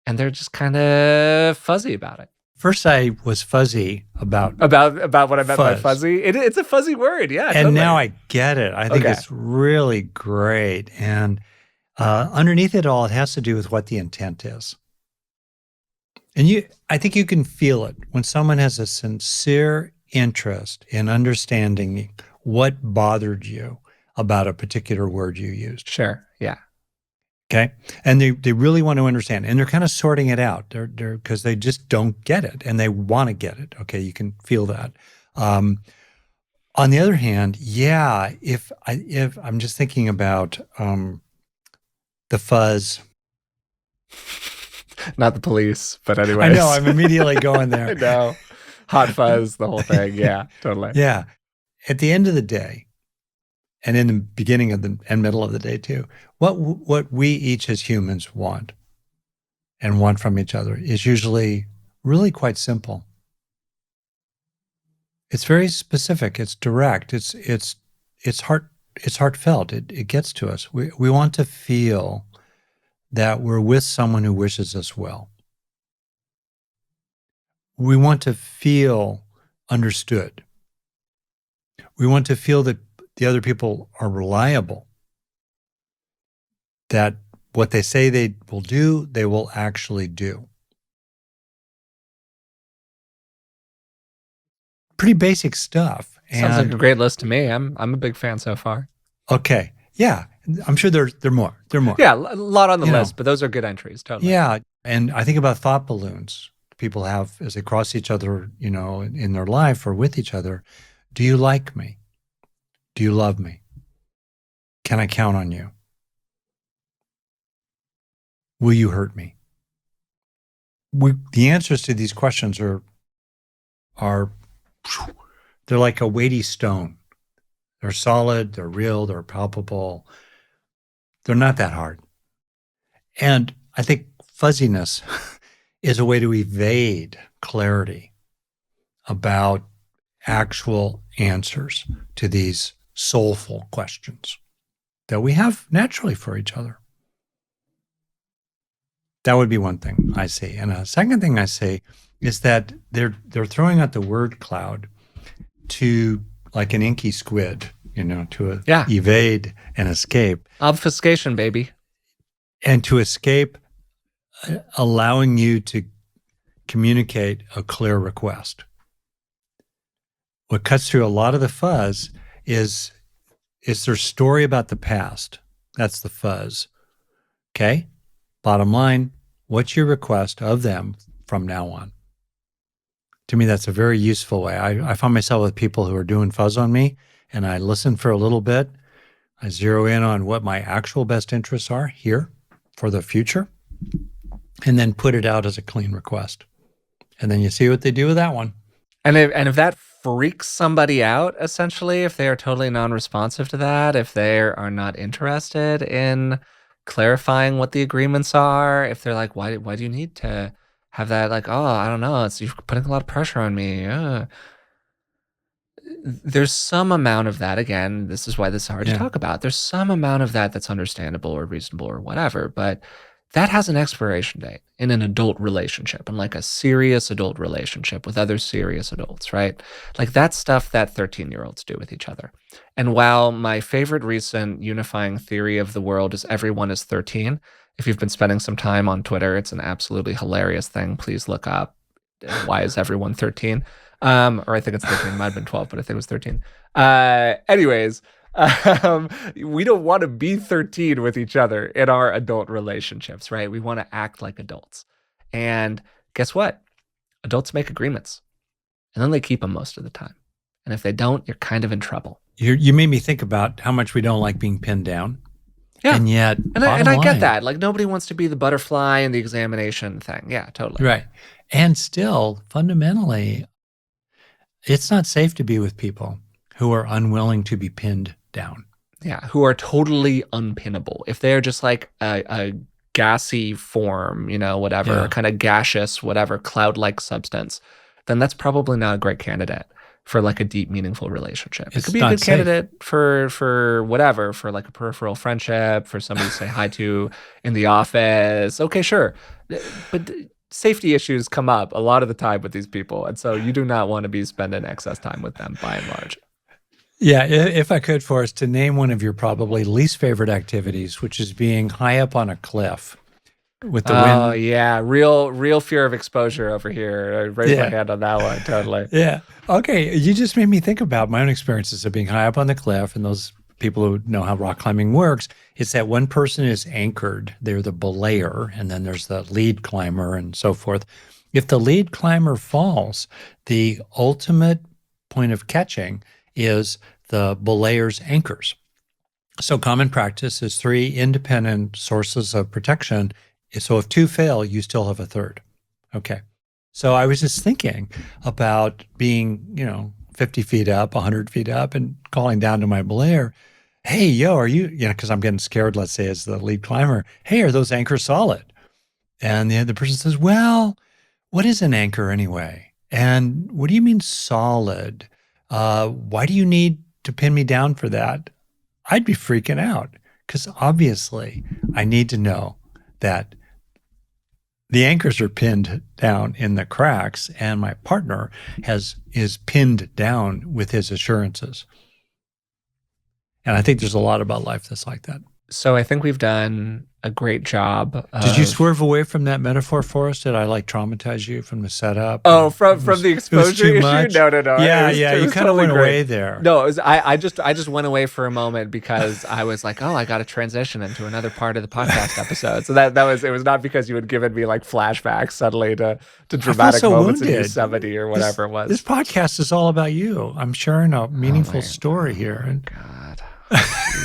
Speaker 1: And they're just kind of fuzzy about it.
Speaker 2: First, I was fuzzy about
Speaker 1: what I meant by
Speaker 2: fuzz.
Speaker 1: fuzzy. It's a fuzzy word, yeah.
Speaker 2: And
Speaker 1: totally.
Speaker 2: now I get it. I think
Speaker 1: Okay.
Speaker 2: it's really great. And underneath it all, it has to do with what the intent is. And I think you can feel it when someone has a sincere interest in understanding what bothered you about a particular word you used.
Speaker 1: Sure. Yeah.
Speaker 2: Okay. And they really want to understand, and they're kind of sorting it out. They're because they just don't get it and they want to get it. Okay. You can feel that. On the other hand, yeah, if I'm just thinking about the fuzz.
Speaker 1: Not the police, but anyway.
Speaker 2: I know, I'm immediately going there.
Speaker 1: I know. Hot fuzz, the whole thing. Yeah, totally.
Speaker 2: Yeah. At the end of the day, and in the beginning of the and middle of the day too, what we each as humans want and want from each other is usually really quite simple. It's very specific. It's direct. It's heartfelt. It gets to us. We want to feel that we're with someone who wishes us well. We want to feel understood. We want to feel that the other people are reliable, that what they say they will do, they will actually do. Pretty basic stuff.
Speaker 1: Sounds like a great list to me. I'm a big fan so far.
Speaker 2: Okay. Yeah. I'm sure there are more. There are more.
Speaker 1: Yeah, a lot on the list, but those are good entries, totally.
Speaker 2: Yeah. And I think about thought balloons people have as they cross each other, in their life or with each other. Do you like me? Do you love me? Can I count on you? Will you hurt me? The answers to these questions are they're like a weighty stone. They're solid, they're real, they're palpable. They're not that hard. And I think fuzziness is a way to evade clarity about actual answers to these soulful questions that we have naturally for each other. That would be one thing I see. And a second thing I see is that they're throwing out the word cloud to like an inky squid, to evade and escape.
Speaker 1: Obfuscation, baby.
Speaker 2: And to escape, allowing you to communicate a clear request. What cuts through a lot of the fuzz is their story about the past. That's the fuzz. Okay? Bottom line, what's your request of them from now on? To me, that's a very useful way. I find myself with people who are doing fuzz on me, and I listen for a little bit. I zero in on what my actual best interests are here for the future, and then put it out as a clean request. And then you see what they do with that one.
Speaker 1: And if that freaks somebody out, essentially, if they are totally non-responsive to that, if they are not interested in clarifying what the agreements are, if they're like, why do you need to have that? Like, oh, I don't know, you're putting a lot of pressure on me. There's some amount of that. Again, this is why this is hard to talk about. There's some amount of that that's understandable or reasonable or whatever, but that has an expiration date in an adult relationship, and like a serious adult relationship with other serious adults, right? Like that's stuff that 13-year-olds do with each other. And while my favorite recent unifying theory of the world is everyone is 13, if you've been spending some time on Twitter, it's an absolutely hilarious thing. Please look up why is everyone 13? Or I think it's 13, it might have been 12, but I think it was 13. Anyways, we don't want to be 13 with each other in our adult relationships, right? We want to act like adults. And guess what? Adults make agreements, and then they keep them most of the time. And if they don't, you're kind of in trouble.
Speaker 2: You made me think about how much we don't like being pinned down.
Speaker 1: Yeah.
Speaker 2: And yet,
Speaker 1: I get that. Like nobody wants to be the butterfly in the examination thing. Yeah, totally.
Speaker 2: Right. And still, fundamentally, it's not safe to be with people who are unwilling to be pinned down.
Speaker 1: Yeah, who are totally unpinnable. If they're just like a gassy form, whatever, kind of gaseous, whatever, cloud-like substance, then that's probably not a great candidate for like a deep, meaningful relationship. It could be a good candidate for whatever, for like a peripheral friendship, for somebody to say hi to in the office. Okay, sure. But safety issues come up a lot of the time with these people. And so you do not want to be spending excess time with them by and large.
Speaker 2: Yeah, if I could, Forrest, to name one of your probably least favorite activities, which is being high up on a cliff with the wind.
Speaker 1: Oh, yeah. Real fear of exposure over here. I raised my hand on that one, totally.
Speaker 2: Yeah. Okay, you just made me think about my own experiences of being high up on the cliff, and those people who know how rock climbing works, it's that one person is anchored. They're the belayer, and then there's the lead climber and so forth. If the lead climber falls, the ultimate point of catching is the belayer's anchors. So common practice is 3 independent sources of protection. So if 2 fail, you still have a third. Okay. So I was just thinking about being, 50 feet up, 100 feet up, and calling down to my belayer, hey, yo, are you, because I'm getting scared, let's say, as the lead climber, hey, are those anchors solid? And the other person says, well, what is an anchor anyway? And what do you mean solid? Why do you need to pin me down for that? I'd be freaking out because obviously I need to know that the anchors are pinned down in the cracks and my partner is pinned down with his assurances. And I think there's a lot about life that's like that.
Speaker 1: So I think we've done a great job
Speaker 2: Did you
Speaker 1: of.
Speaker 2: swerve away from that metaphor, Forrest? Did I like traumatize you from the setup?
Speaker 1: Oh,
Speaker 2: It
Speaker 1: from the
Speaker 2: was
Speaker 1: exposure
Speaker 2: too
Speaker 1: issue?
Speaker 2: much.
Speaker 1: No, no, no.
Speaker 2: Yeah,
Speaker 1: It
Speaker 2: you
Speaker 1: was
Speaker 2: kind of
Speaker 1: totally
Speaker 2: went
Speaker 1: great.
Speaker 2: away there.
Speaker 1: No, I just went away for a moment because I was like, oh, I got to transition into another part of the podcast episode. So that was, it was not because you had given me like flashbacks suddenly to
Speaker 2: I felt
Speaker 1: dramatic
Speaker 2: so
Speaker 1: moments in
Speaker 2: wounded.
Speaker 1: Yosemite or
Speaker 2: This
Speaker 1: whatever it
Speaker 2: this
Speaker 1: was.
Speaker 2: podcast is all about you. I'm sharing a meaningful story here.
Speaker 1: Oh God. Oh,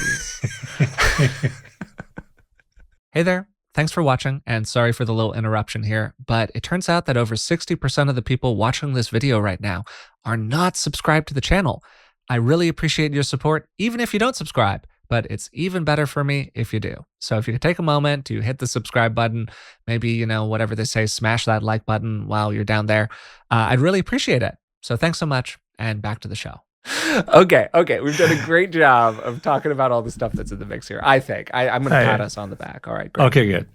Speaker 1: hey there. Thanks for watching, and sorry for the little interruption here, but it turns out that over 60% of the people watching this video right now are not subscribed to the channel. I really appreciate your support, even if you don't subscribe, but it's even better for me if you do. So if you could take a moment to hit the subscribe button, maybe, whatever they say, smash that like button while you're down there, I'd really appreciate it. So thanks so much, and back to the show. Okay, we've done a great job of talking about all the stuff that's in the mix here. I think I'm going to pat us on the back. All right, great.
Speaker 2: Okay, good.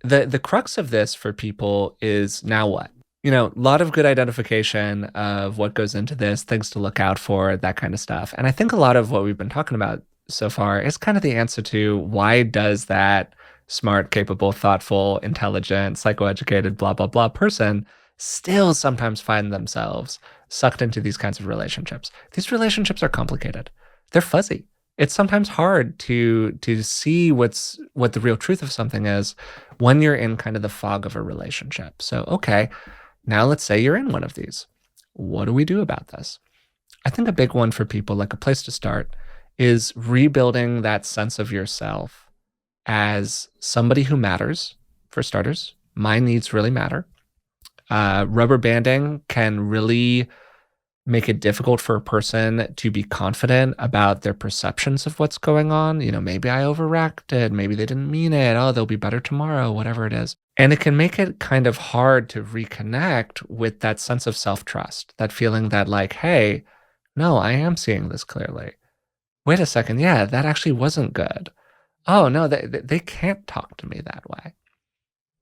Speaker 1: The crux of this for people is now what? A lot of good identification of what goes into this, things to look out for, that kind of stuff. And I think a lot of what we've been talking about so far is kind of the answer to why does that smart, capable, thoughtful, intelligent, psychoeducated, blah, blah, blah person still sometimes find themselves sucked into these kinds of relationships. These relationships are complicated. They're fuzzy. It's sometimes hard to see what the real truth of something is when you're in kind of the fog of a relationship. So, okay, now let's say you're in one of these. What do we do about this? I think a big one for people, like a place to start, is rebuilding that sense of yourself as somebody who matters, for starters. My needs really matter. Rubber banding can really make it difficult for a person to be confident about their perceptions of what's going on. Maybe I overreacted. Maybe they didn't mean it. Oh, they'll be better tomorrow, whatever it is. And it can make it kind of hard to reconnect with that sense of self-trust, that feeling that like, hey, no, I am seeing this clearly. Wait a second. Yeah, that actually wasn't good. Oh, no, they can't talk to me that way.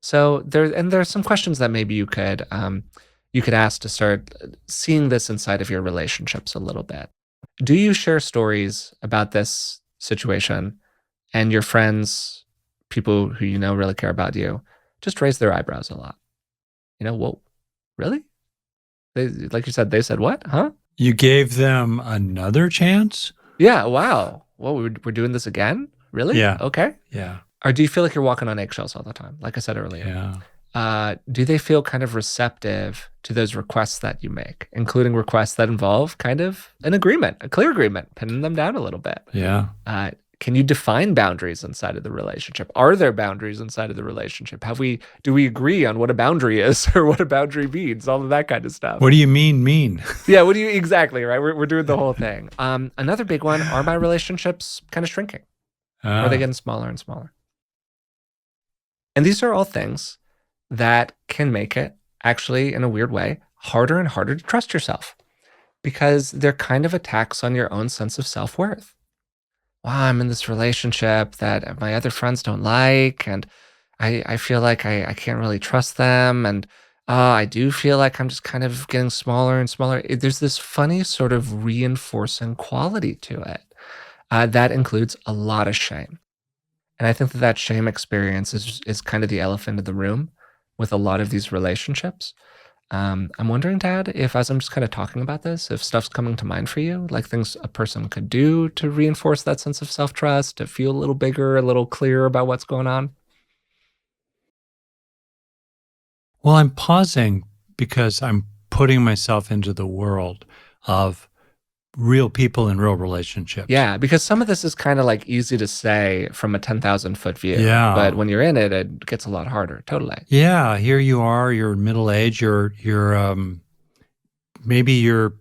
Speaker 1: So there's some questions that maybe you could ask to start seeing this inside of your relationships a little bit. Do you share stories about this situation and your friends, people who really care about you, just raise their eyebrows a lot? Whoa, really? Like you said, they said what? Huh?
Speaker 2: You gave them another chance?
Speaker 1: Yeah, wow. Well, we're doing this again? Really?
Speaker 2: Yeah.
Speaker 1: Okay.
Speaker 2: Yeah.
Speaker 1: Or do you feel like you're walking on eggshells all the time? Like I said earlier.
Speaker 2: Yeah.
Speaker 1: Do they feel kind of receptive to those requests that you make, including requests that involve kind of an agreement, a clear agreement, pinning them down a little bit?
Speaker 2: Yeah.
Speaker 1: Can you define boundaries inside of the relationship? Are there boundaries inside of the relationship? Do we agree on what a boundary is or what a boundary means? All of that kind of stuff.
Speaker 2: What do you mean?
Speaker 1: Yeah, what do you exactly, right? We're doing the whole thing. Another big one, are my relationships kind of shrinking? Or are they getting smaller and smaller? And these are all things that can make it actually, in a weird way, harder and harder to trust yourself because they're kind of attacks on your own sense of self-worth. Wow, I'm in this relationship that my other friends don't like, and I feel like I can't really trust them, and I do feel like I'm just kind of getting smaller and smaller. There's this funny sort of reinforcing quality to it that includes a lot of shame. And I think that shame experience is kind of the elephant in the room with a lot of these relationships. I'm wondering, Dad, if as I'm just kind of talking about this, if stuff's coming to mind for you, like things a person could do to reinforce that sense of self-trust, to feel a little bigger, a little clearer about what's going on.
Speaker 2: Well, I'm pausing because I'm putting myself into the world of real people and real relationships.
Speaker 1: Yeah, because some of this is kind of like easy to say from a 10,000-foot view.
Speaker 2: Yeah.
Speaker 1: But when you're in it, it gets a lot harder. Totally.
Speaker 2: Yeah. Here you are, you're middle age, maybe you're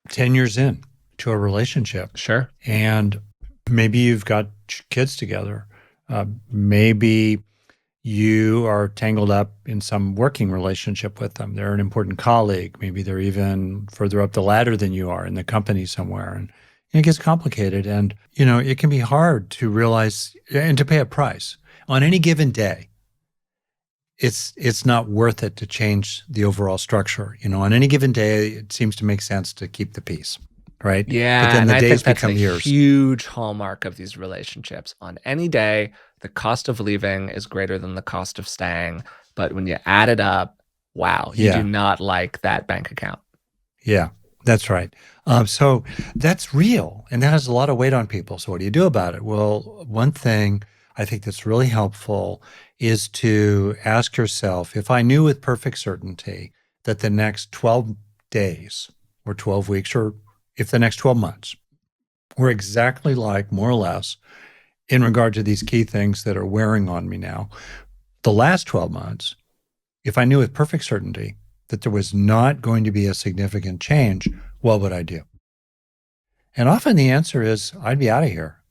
Speaker 2: 10 years in to a relationship.
Speaker 1: Sure.
Speaker 2: And maybe you've got kids together. Maybe you are tangled up in some working relationship with them. They're an important colleague. Maybe they're even further up the ladder than you are in the company somewhere. And it gets complicated. And, it can be hard to realize and to pay a price. On any given day, it's not worth it to change the overall structure. On any given day, it seems to make sense to keep the peace. right? But
Speaker 1: Yeah,
Speaker 2: then
Speaker 1: and
Speaker 2: the
Speaker 1: I think
Speaker 2: days
Speaker 1: that's a
Speaker 2: become years.
Speaker 1: huge hallmark of these relationships. On any day, the cost of leaving is greater than the cost of staying. But when you add it up, wow, you do
Speaker 2: Yeah.
Speaker 1: not like that bank account.
Speaker 2: Yeah, that's right. So that's real, and that has a lot of weight on people. So what do you do about it? Well, one thing I think that's really helpful is to ask yourself, if I knew with perfect certainty that the next 12 days or 12 weeks, or if the next 12 months were exactly like, more or less, in regard to these key things that are wearing on me now, the last 12 months, if I knew with perfect certainty that there was not going to be a significant change, what would I do? And often the answer is, I'd be out of here.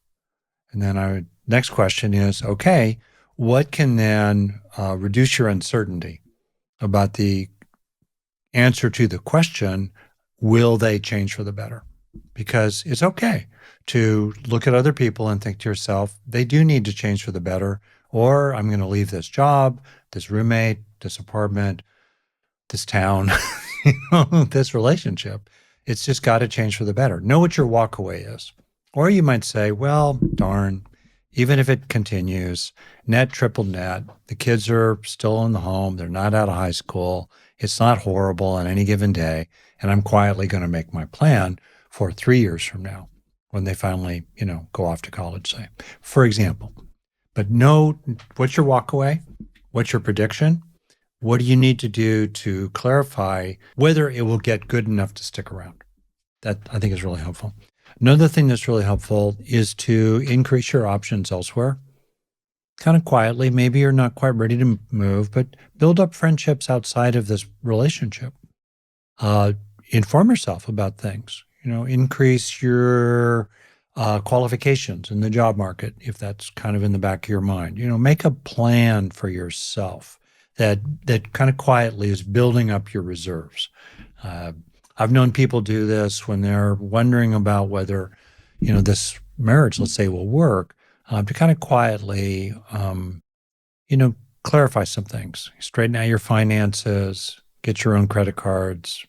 Speaker 2: And then next question is, okay, what can then reduce your uncertainty about the answer to the question, will they change for the better? Because it's okay to look at other people and think to yourself, they do need to change for the better, or I'm going to leave this job, this roommate, this apartment, this town, this relationship. It's just got to change for the better. Know what your walkaway is. Or you might say, well, darn, even if it continues, net, triple net, the kids are still in the home, they're not out of high school, it's not horrible on any given day, and I'm quietly going to make my plan for 3 years from now when they finally, go off to college, say, for example. But know what's your walkaway, what's your prediction, what do you need to do to clarify whether it will get good enough to stick around? That I think is really helpful. Another thing that's really helpful is to increase your options elsewhere. Kind of quietly, maybe you're not quite ready to move, but build up friendships outside of this relationship. Inform yourself about things. Increase your qualifications in the job market if that's kind of in the back of your mind. Make a plan for yourself that kind of quietly is building up your reserves. I've known people do this when they're wondering about whether, this marriage, let's say, will work, to kind of quietly, clarify some things, straighten out your finances, get your own credit cards,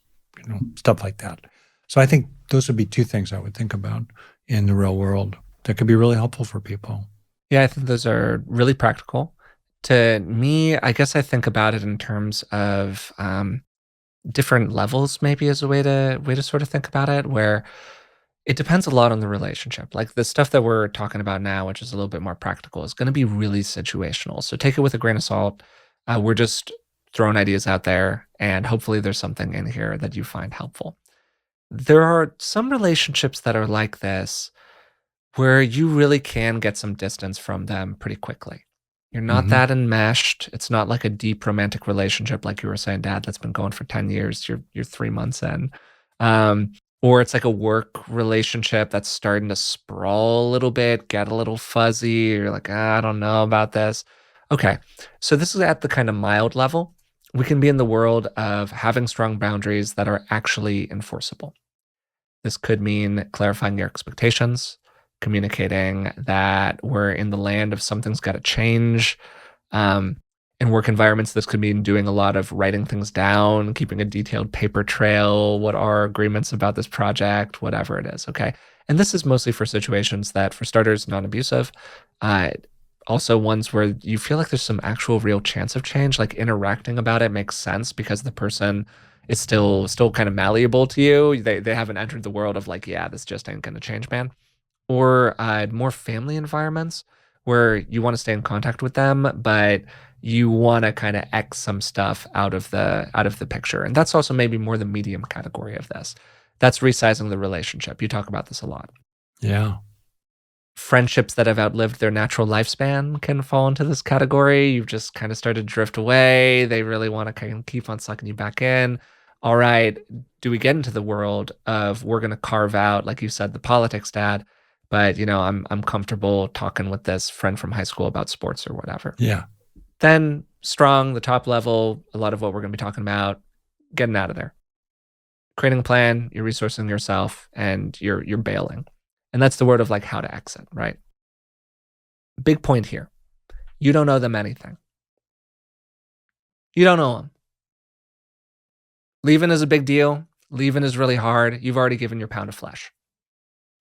Speaker 2: stuff like that. So I think those would be two things I would think about in the real world that could be really helpful for people.
Speaker 1: Yeah, I think those are really practical. To me, I guess I think about it in terms of different levels, maybe as a way to sort of think about it, where it depends a lot on the relationship. Like the stuff that we're talking about now, which is a little bit more practical, is going to be really situational. So take it with a grain of salt. We're just throwing ideas out there, and hopefully there's something in here that you find helpful. There are some relationships that are like this where you really can get some distance from them pretty quickly. You're not
Speaker 2: Hmm.
Speaker 1: that enmeshed. It's not like a deep romantic relationship, like you were saying, Dad, that's been going for 10 years. You're 3 months in. Um, or it's like a work relationship that's starting to sprawl a little bit, get a little fuzzy. You're like, I don't know about this. Okay. So this is at the kind of mild level. We can be in the world of having strong boundaries that are actually enforceable. This could mean clarifying your expectations, communicating that we're in the land of something's got to change. Um, in work environments, this could mean doing a lot of writing things down, keeping a detailed paper trail. What are agreements about this project? Whatever it is. Okay. And this is mostly for situations that, for starters, non abusive. Uh, Also, ones where you feel like there's some actual real chance of change, like interacting about it makes sense because the person is still kind of malleable to you. They haven't entered the world of like, yeah, this just ain't gonna change, man. Or more family environments where you want to stay in contact with them, but you want to kind of X some stuff out of the picture. And that's also maybe more the medium category of this. That's resizing the relationship. You talk about this a lot.
Speaker 2: Yeah.
Speaker 1: Friendships that have outlived their natural lifespan can fall into this category. You've just kind of started to drift away. They really want to kind of keep on sucking you back in. All right, do we get into the world of we're going to carve out, like you said, the politics, Dad? But I'm comfortable talking with this friend from high school about sports or whatever.
Speaker 2: Yeah.
Speaker 1: Then strong, the top level, a lot of what we're going to be talking about, getting out of there, creating a plan, you're resourcing yourself, and you're bailing. And that's the word of like how to exit, right? Big point here. You don't owe them anything. You don't owe them. Leaving is a big deal. Leaving is really hard. You've already given your pound of flesh.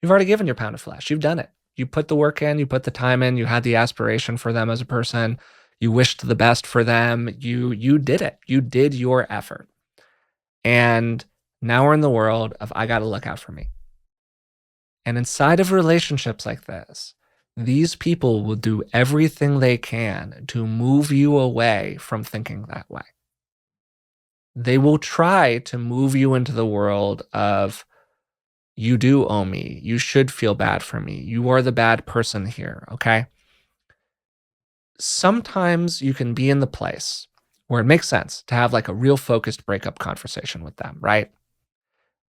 Speaker 1: You've already given your pound of flesh. You've done it. You put the work in, you put the time in, you had the aspiration for them as a person. You wished the best for them. You did it. You did your effort. And now we're in the world of I got to look out for me. And inside of relationships like this, these people will do everything they can to move you away from thinking that way. They will try to move you into the world of, you do owe me. You should feel bad for me. You are the bad person here, okay? Sometimes you can be in the place where it makes sense to have like a real focused breakup conversation with them, right?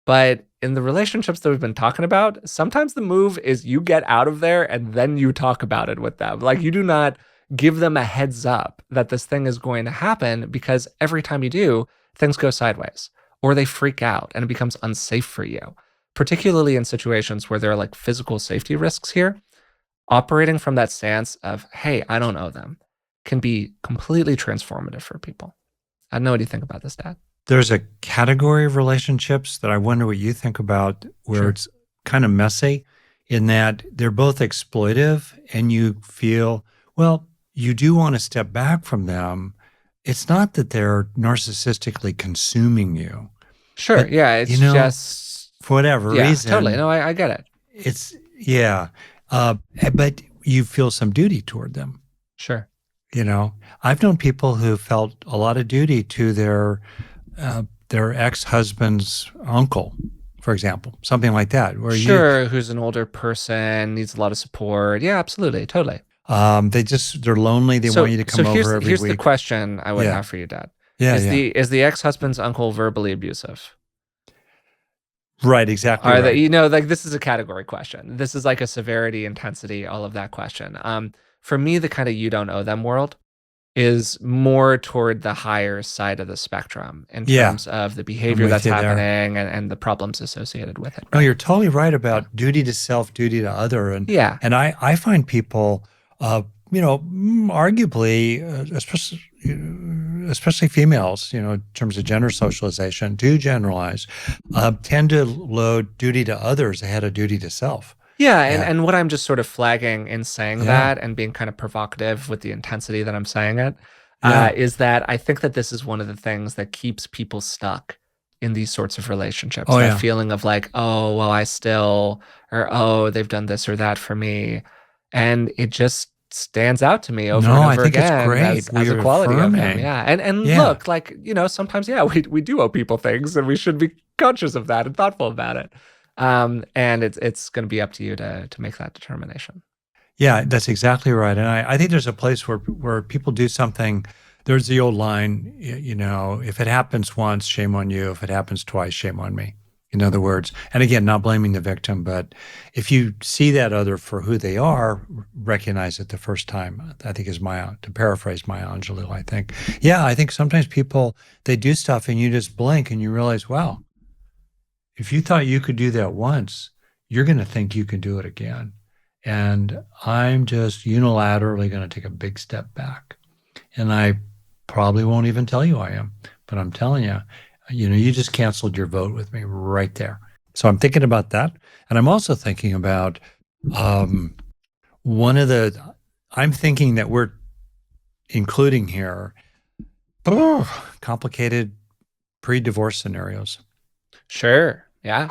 Speaker 1: But in the relationships that we've been talking about, sometimes the move is you get out of there and then you talk about it with them. Like, you do not give them a heads up that this thing is going to happen, because every time you do, things go sideways or they freak out and it becomes unsafe for you, particularly in situations where there are like physical safety risks here. Operating from that stance of, hey, I don't owe them, can be completely transformative for people. I don't know. What do you think about this, Dad?
Speaker 2: There's a category of relationships that I wonder what you think about, where it's kind of messy in that they're both exploitive and you feel, well, you do want to step back from them. It's not that they're narcissistically consuming you.
Speaker 1: Sure. Yeah. It's just
Speaker 2: for whatever reason.
Speaker 1: Totally. No, I get it.
Speaker 2: It's, but you feel some duty toward them.
Speaker 1: Sure.
Speaker 2: I've known people who felt a lot of duty to their ex-husband's uncle, for example, something like that.
Speaker 1: Who's an older person, needs a lot of support. Yeah, absolutely, totally.
Speaker 2: They're lonely. They want you to come over every week.
Speaker 1: Here's the question I would have for you, Dad. Is the ex-husband's uncle verbally abusive?
Speaker 2: Right, exactly.
Speaker 1: Right. This is a category question. This is like a severity, intensity, all of that question. For me, the kind of you don't owe them world is more toward the higher side of the spectrum in terms of the behavior that's happening and the problems associated with it. Right?
Speaker 2: No, you're totally right about duty to self, duty to other. And I find people, arguably, especially females, in terms of gender socialization, do generalize, tend to load duty to others ahead of duty to self.
Speaker 1: And what I'm just sort of flagging in saying that and being kind of provocative with the intensity that I'm saying it, is that I think that this is one of the things that keeps people stuck in these sorts of relationships. That feeling of like, oh, well, I still, or oh, they've done this or that for me. And it just stands out to me over and over again.
Speaker 2: It's great.
Speaker 1: As a quality of him. And look, sometimes, we do owe people things and we should be conscious of that and thoughtful about it. And it's going to be up to you to make that determination.
Speaker 2: Yeah, that's exactly right. And I think there's a place where people do something. There's the old line, if it happens once, shame on you. If it happens twice, shame on me. In other words, and again, not blaming the victim, but if you see that other for who they are, recognize it the first time, I think is to paraphrase Maya Angelou, I think. Yeah, I think sometimes people, they do stuff and you just blink and you realize, wow, if you thought you could do that once, you're going to think you can do it again. And I'm just unilaterally going to take a big step back. And I probably won't even tell you I am, but I'm telling you, you just canceled your vote with me right there. So I'm thinking about that. And I'm also thinking about I'm thinking that we're including here complicated pre-divorce scenarios.
Speaker 1: Sure. Yeah.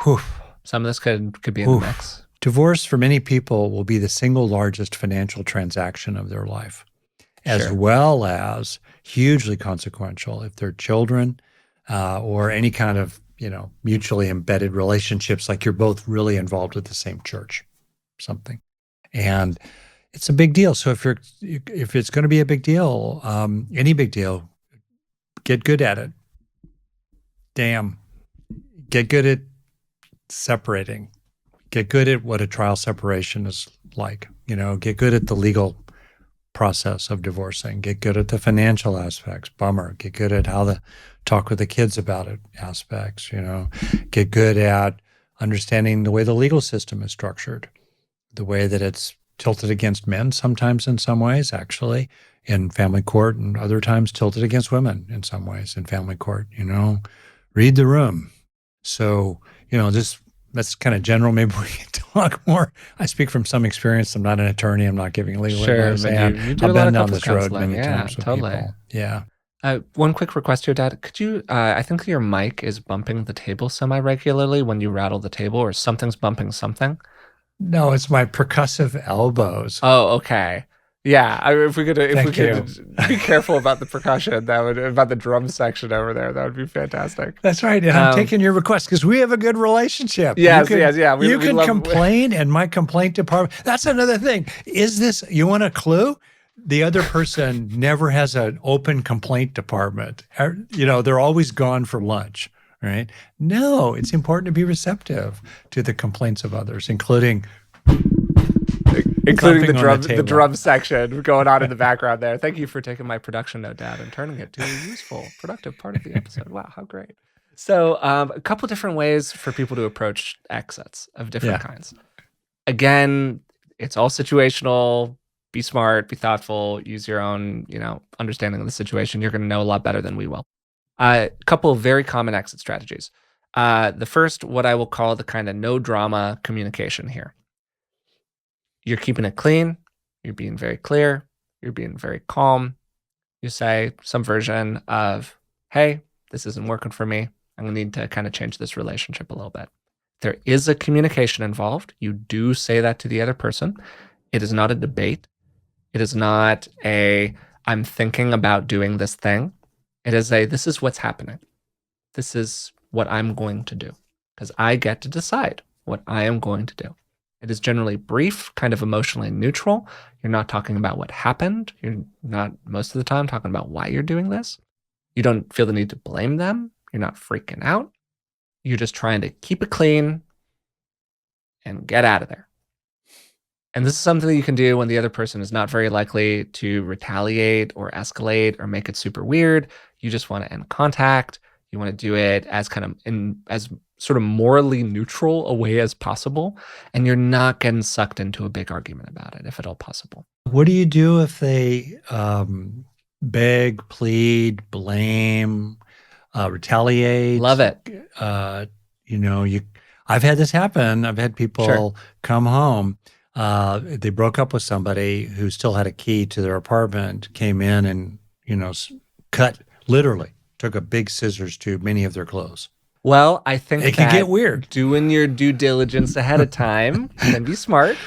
Speaker 1: Some of this could be in the mix.
Speaker 2: Divorce for many people will be the single largest financial transaction of their life, as well as hugely consequential if they're children, or any kind of, mutually embedded relationships, like you're both really involved with the same church, something. And it's a big deal. So if it's going to be a big deal, any big deal, get good at it. Damn. Get good at separating. Get good at what a trial separation is like. Get good at the legal process of divorcing. Get good at the financial aspects. Bummer. Get good at how to talk with the kids about it aspects. Get good at understanding the way the legal system is structured, the way that it's tilted against men sometimes in some ways, actually, in family court, and other times tilted against women in some ways in family court. Read the room. So, that's kind of general. Maybe we can talk more. I speak from some experience. I'm not an attorney. I'm not giving legal
Speaker 1: Sure,
Speaker 2: advice.
Speaker 1: but
Speaker 2: And
Speaker 1: you do a
Speaker 2: I've
Speaker 1: lot
Speaker 2: been
Speaker 1: of
Speaker 2: down
Speaker 1: couples
Speaker 2: this road
Speaker 1: counseling.
Speaker 2: many
Speaker 1: Yeah,
Speaker 2: times with
Speaker 1: totally.
Speaker 2: people. Yeah.
Speaker 1: One quick request here, Dad. Could you, I think your mic is bumping the table semi-regularly when you rattle the table, or something's bumping something.
Speaker 2: No, it's my percussive elbows.
Speaker 1: Oh, okay. Yeah, if we
Speaker 2: Thank you.
Speaker 1: could be careful about the percussion, about the drum section over there, that would be fantastic.
Speaker 2: That's right. And I'm taking your request because we have a good relationship.
Speaker 1: Yes, yeah.
Speaker 2: You can complain, and my complaint department. That's another thing. You want a clue? The other person never has an open complaint department. They're always gone for lunch, right? No, it's important to be receptive to the complaints of others, including
Speaker 1: the drum section going on in the background there. Thank you for taking my production note, Dad, and turning it to a useful, productive part of the episode. Wow, how great. So a couple different ways for people to approach exits of different kinds. Again, it's all situational. Be smart, be thoughtful, use your own, understanding of the situation. You're going to know a lot better than we will. A couple of very common exit strategies. The first, what I will call the kind of no drama communication here. You're keeping it clean. You're being very clear. You're being very calm. You say some version of, hey, this isn't working for me. I'm going to need to kind of change this relationship a little bit. There is a communication involved. You do say that to the other person. It is not a debate. It is not I'm thinking about doing this thing. It is this is what's happening. This is what I'm going to do, because I get to decide what I am going to do. It is generally brief, kind of emotionally neutral. You're not talking about what happened. You're not, most of the time, talking about why you're doing this. You don't feel the need to blame them. You're not freaking out. You're just trying to keep it clean and get out of there. And this is something that you can do when the other person is not very likely to retaliate or escalate or make it super weird. You just want to end contact. You want to do it as as sort of morally neutral a way as possible. And you're not getting sucked into a big argument about it, if at all possible.
Speaker 2: What do you do if they beg, plead, blame, retaliate?
Speaker 1: Love it.
Speaker 2: I've had this happen. I've had people come home. They broke up with somebody who still had a key to their apartment, came in and, took a big scissors to many of their clothes.
Speaker 1: Well, I think
Speaker 2: it can get weird.
Speaker 1: Doing your due diligence ahead of time can be smart.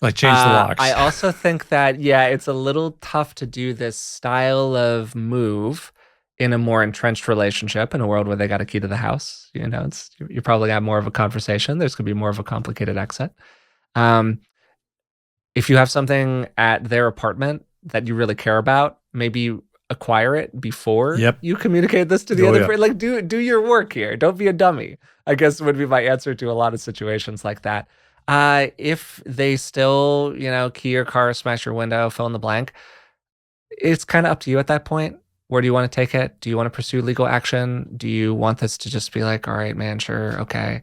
Speaker 2: Like change the locks.
Speaker 1: I also think that, it's a little tough to do this style of move in a more entrenched relationship, in a world where they got a key to the house. You probably have more of a conversation. There's going to be more of a complicated exit. If you have something at their apartment that you really care about, maybe acquire it before you communicate this to the other person. Like, do your work here. Don't be a dummy, I guess would be my answer to a lot of situations like that. If they still, key your car, smash your window, fill in the blank, it's kind of up to you at that point. Where do you want to take it? Do you want to pursue legal action? Do you want this to just be like, all right, man, sure, okay.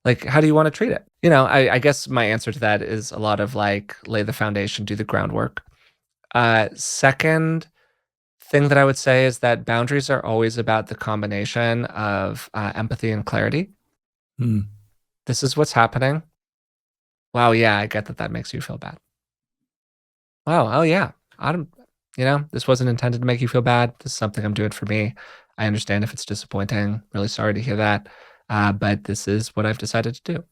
Speaker 1: Like, how do you want to treat it? I guess my answer to that is a lot of like, lay the foundation, do the groundwork. Second thing that I would say is that boundaries are always about the combination of empathy and clarity. This is what's happening. Wow, yeah, I get that makes you feel bad. Wow, oh yeah, this wasn't intended to make you feel bad. This is something I'm doing for me. I understand if it's disappointing. Really sorry to hear that. But this is what I've decided to do.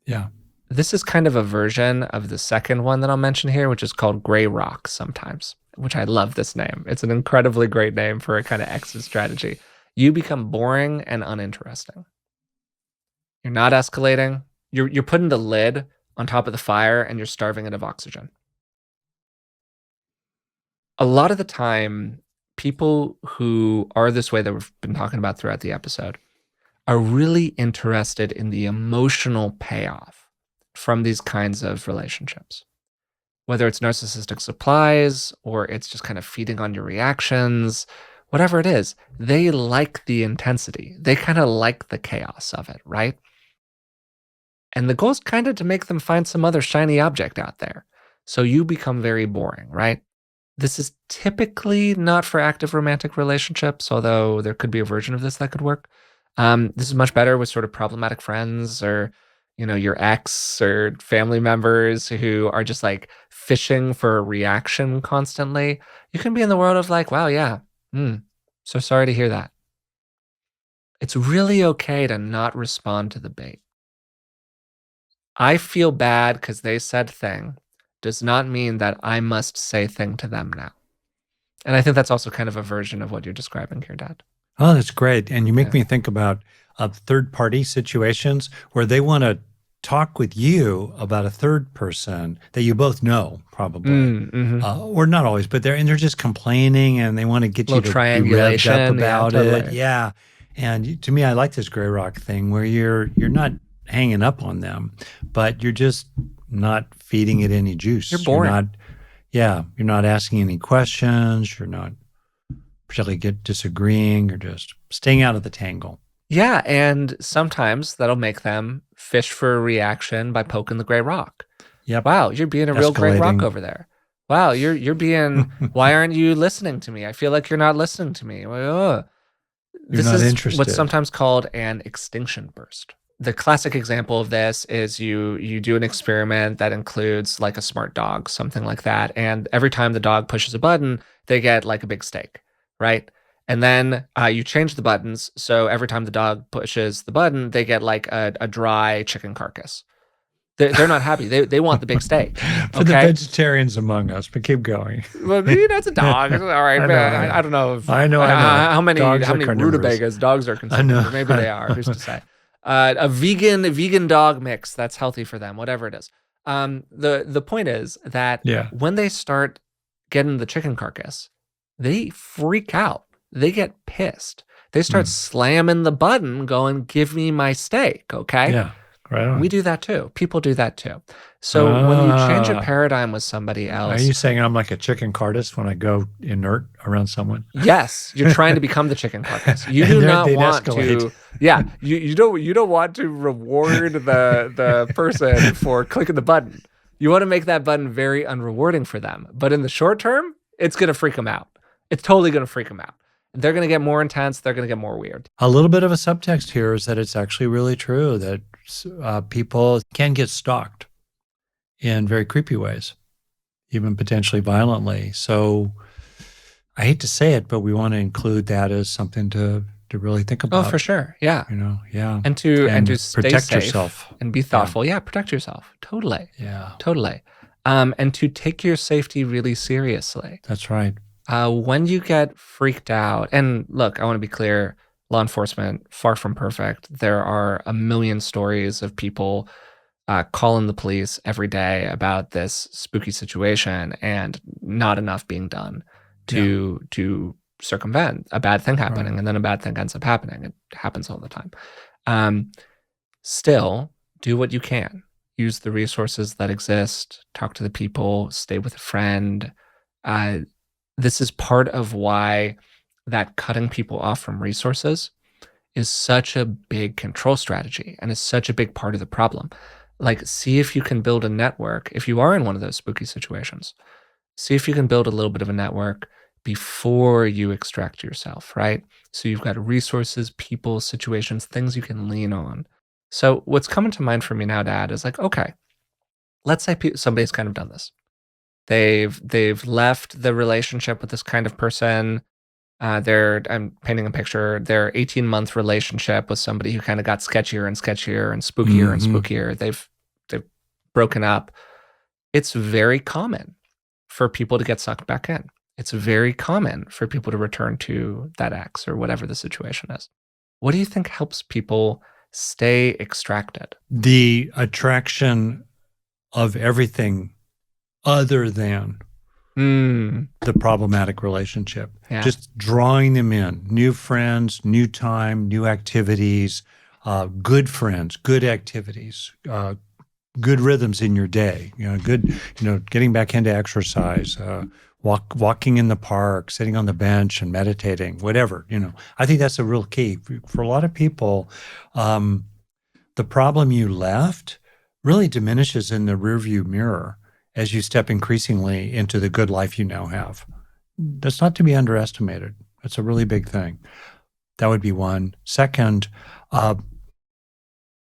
Speaker 2: Yeah.
Speaker 1: This is kind of a version of the second one that I'll mention here, which is called Gray Rock sometimes, which I love this name. It's an incredibly great name for a kind of exit strategy. You become boring and uninteresting. You're not escalating. You're putting the lid on top of the fire and you're starving it of oxygen. A lot of the time, people who are this way that we've been talking about throughout the episode are really interested in the emotional payoff from these kinds of relationships. Whether it's narcissistic supplies or it's just kind of feeding on your reactions, whatever it is, they like the intensity. They kind of like the chaos of it, right? And the goal is kind of to make them find some other shiny object out there. So you become very boring, right? This is typically not for active romantic relationships, although there could be a version of this that could work. This is much better with sort of problematic friends or, your ex or family members who are just like fishing for a reaction constantly. You can be in the world of like, wow, yeah, so sorry to hear that. It's really okay to not respond to the bait. I feel bad because they said thing does not mean that I must say thing to them now. And I think that's also kind of a version of what you're describing here, Dad.
Speaker 2: Oh, that's great. And you make me think about third-party situations where they want to talk with you about a third person that you both know, probably, or not always, but they're just complaining and they want to get you to be revved up about it. Yeah. And to me, I like this gray rock thing where you're not hanging up on them, but you're just not feeding it any juice.
Speaker 1: You're boring.
Speaker 2: You're not asking any questions. You're not particularly disagreeing. You're just staying out of the tangle.
Speaker 1: Yeah, and sometimes that'll make them fish for a reaction by poking the gray rock.
Speaker 2: Yep.
Speaker 1: Wow, you're being a real gray rock over there. Wow, you're being. Why aren't you listening to me? I feel like you're not listening to me.
Speaker 2: This is interested.
Speaker 1: What's sometimes called an extinction burst. The classic example of this is you do an experiment that includes like a smart dog, something like that, and every time the dog pushes a button, they get like a big steak, right? And then you change the buttons, so every time the dog pushes the button, they get like a dry chicken carcass. They're not happy. They want the big steak.
Speaker 2: For the vegetarians among us, but keep going.
Speaker 1: Well, it's a dog. All right, I don't know.
Speaker 2: I know.
Speaker 1: How many rutabagas dogs are consuming. Maybe they are. Who's to say? A vegan dog mix that's healthy for them, whatever it is. The point is that when they start getting the chicken carcass, they freak out. They get pissed. They start slamming the button, going, "Give me my steak," okay?
Speaker 2: Yeah, right on.
Speaker 1: We do that too. People do that too. So when you change a paradigm with somebody else...
Speaker 2: Are you saying I'm like a chicken carcass when I go inert around someone?
Speaker 1: Yes, you're trying to become the chicken carcass. You do not want to... Yeah, you don't want to reward the person for clicking the button. You want to make that button very unrewarding for them. But in the short term, it's going to freak them out. It's totally going to freak them out. They're going to get more intense. They're going to get more weird.
Speaker 2: A little bit of a subtext here is that it's actually really true that people can get stalked in very creepy ways, even potentially violently. So I hate to say it, but we want to include that as something to really think about.
Speaker 1: Oh, for sure. Yeah.
Speaker 2: And
Speaker 1: to stay
Speaker 2: protect
Speaker 1: safe
Speaker 2: yourself
Speaker 1: and be thoughtful. Yeah, protect yourself. Totally.
Speaker 2: Yeah.
Speaker 1: Totally. And to take your safety really seriously.
Speaker 2: That's right.
Speaker 1: When you get freaked out, and look, I want to be clear, law enforcement, far from perfect. There are a million stories of people calling the police every day about this spooky situation and not enough being done to circumvent a bad thing happening. Right. And then a bad thing ends up happening. It happens all the time. Still, do what you can. Use the resources that exist. Talk to the people. Stay with a friend. This is part of why that cutting people off from resources is such a big control strategy and is such a big part of the problem. Like, see if you can build a network. If you are in one of those spooky situations, see if you can build a little bit of a network before you extract yourself, right? So you've got resources, people, situations, things you can lean on. So what's coming to mind for me now, Dad, is like, okay, let's say somebody's kind of done this. They've left the relationship with this kind of person. I'm painting a picture. Their 18-month relationship with somebody who kind of got sketchier and sketchier and spookier and spookier. They've broken up. It's very common for people to get sucked back in. It's very common for people to return to that ex or whatever the situation is. What do you think helps people stay extracted?
Speaker 2: The attraction of everything other than the problematic relationship. Yeah. Just drawing them in. New friends, new time, new activities, good friends, good activities, good rhythms in your day. Getting back into exercise, walking in the park, sitting on the bench and meditating, whatever. I think that's a real key. For a lot of people, the problem you left really diminishes in the rearview mirror as you step increasingly into the good life you now have. That's not to be underestimated. That's a really big thing. That would be one. Second,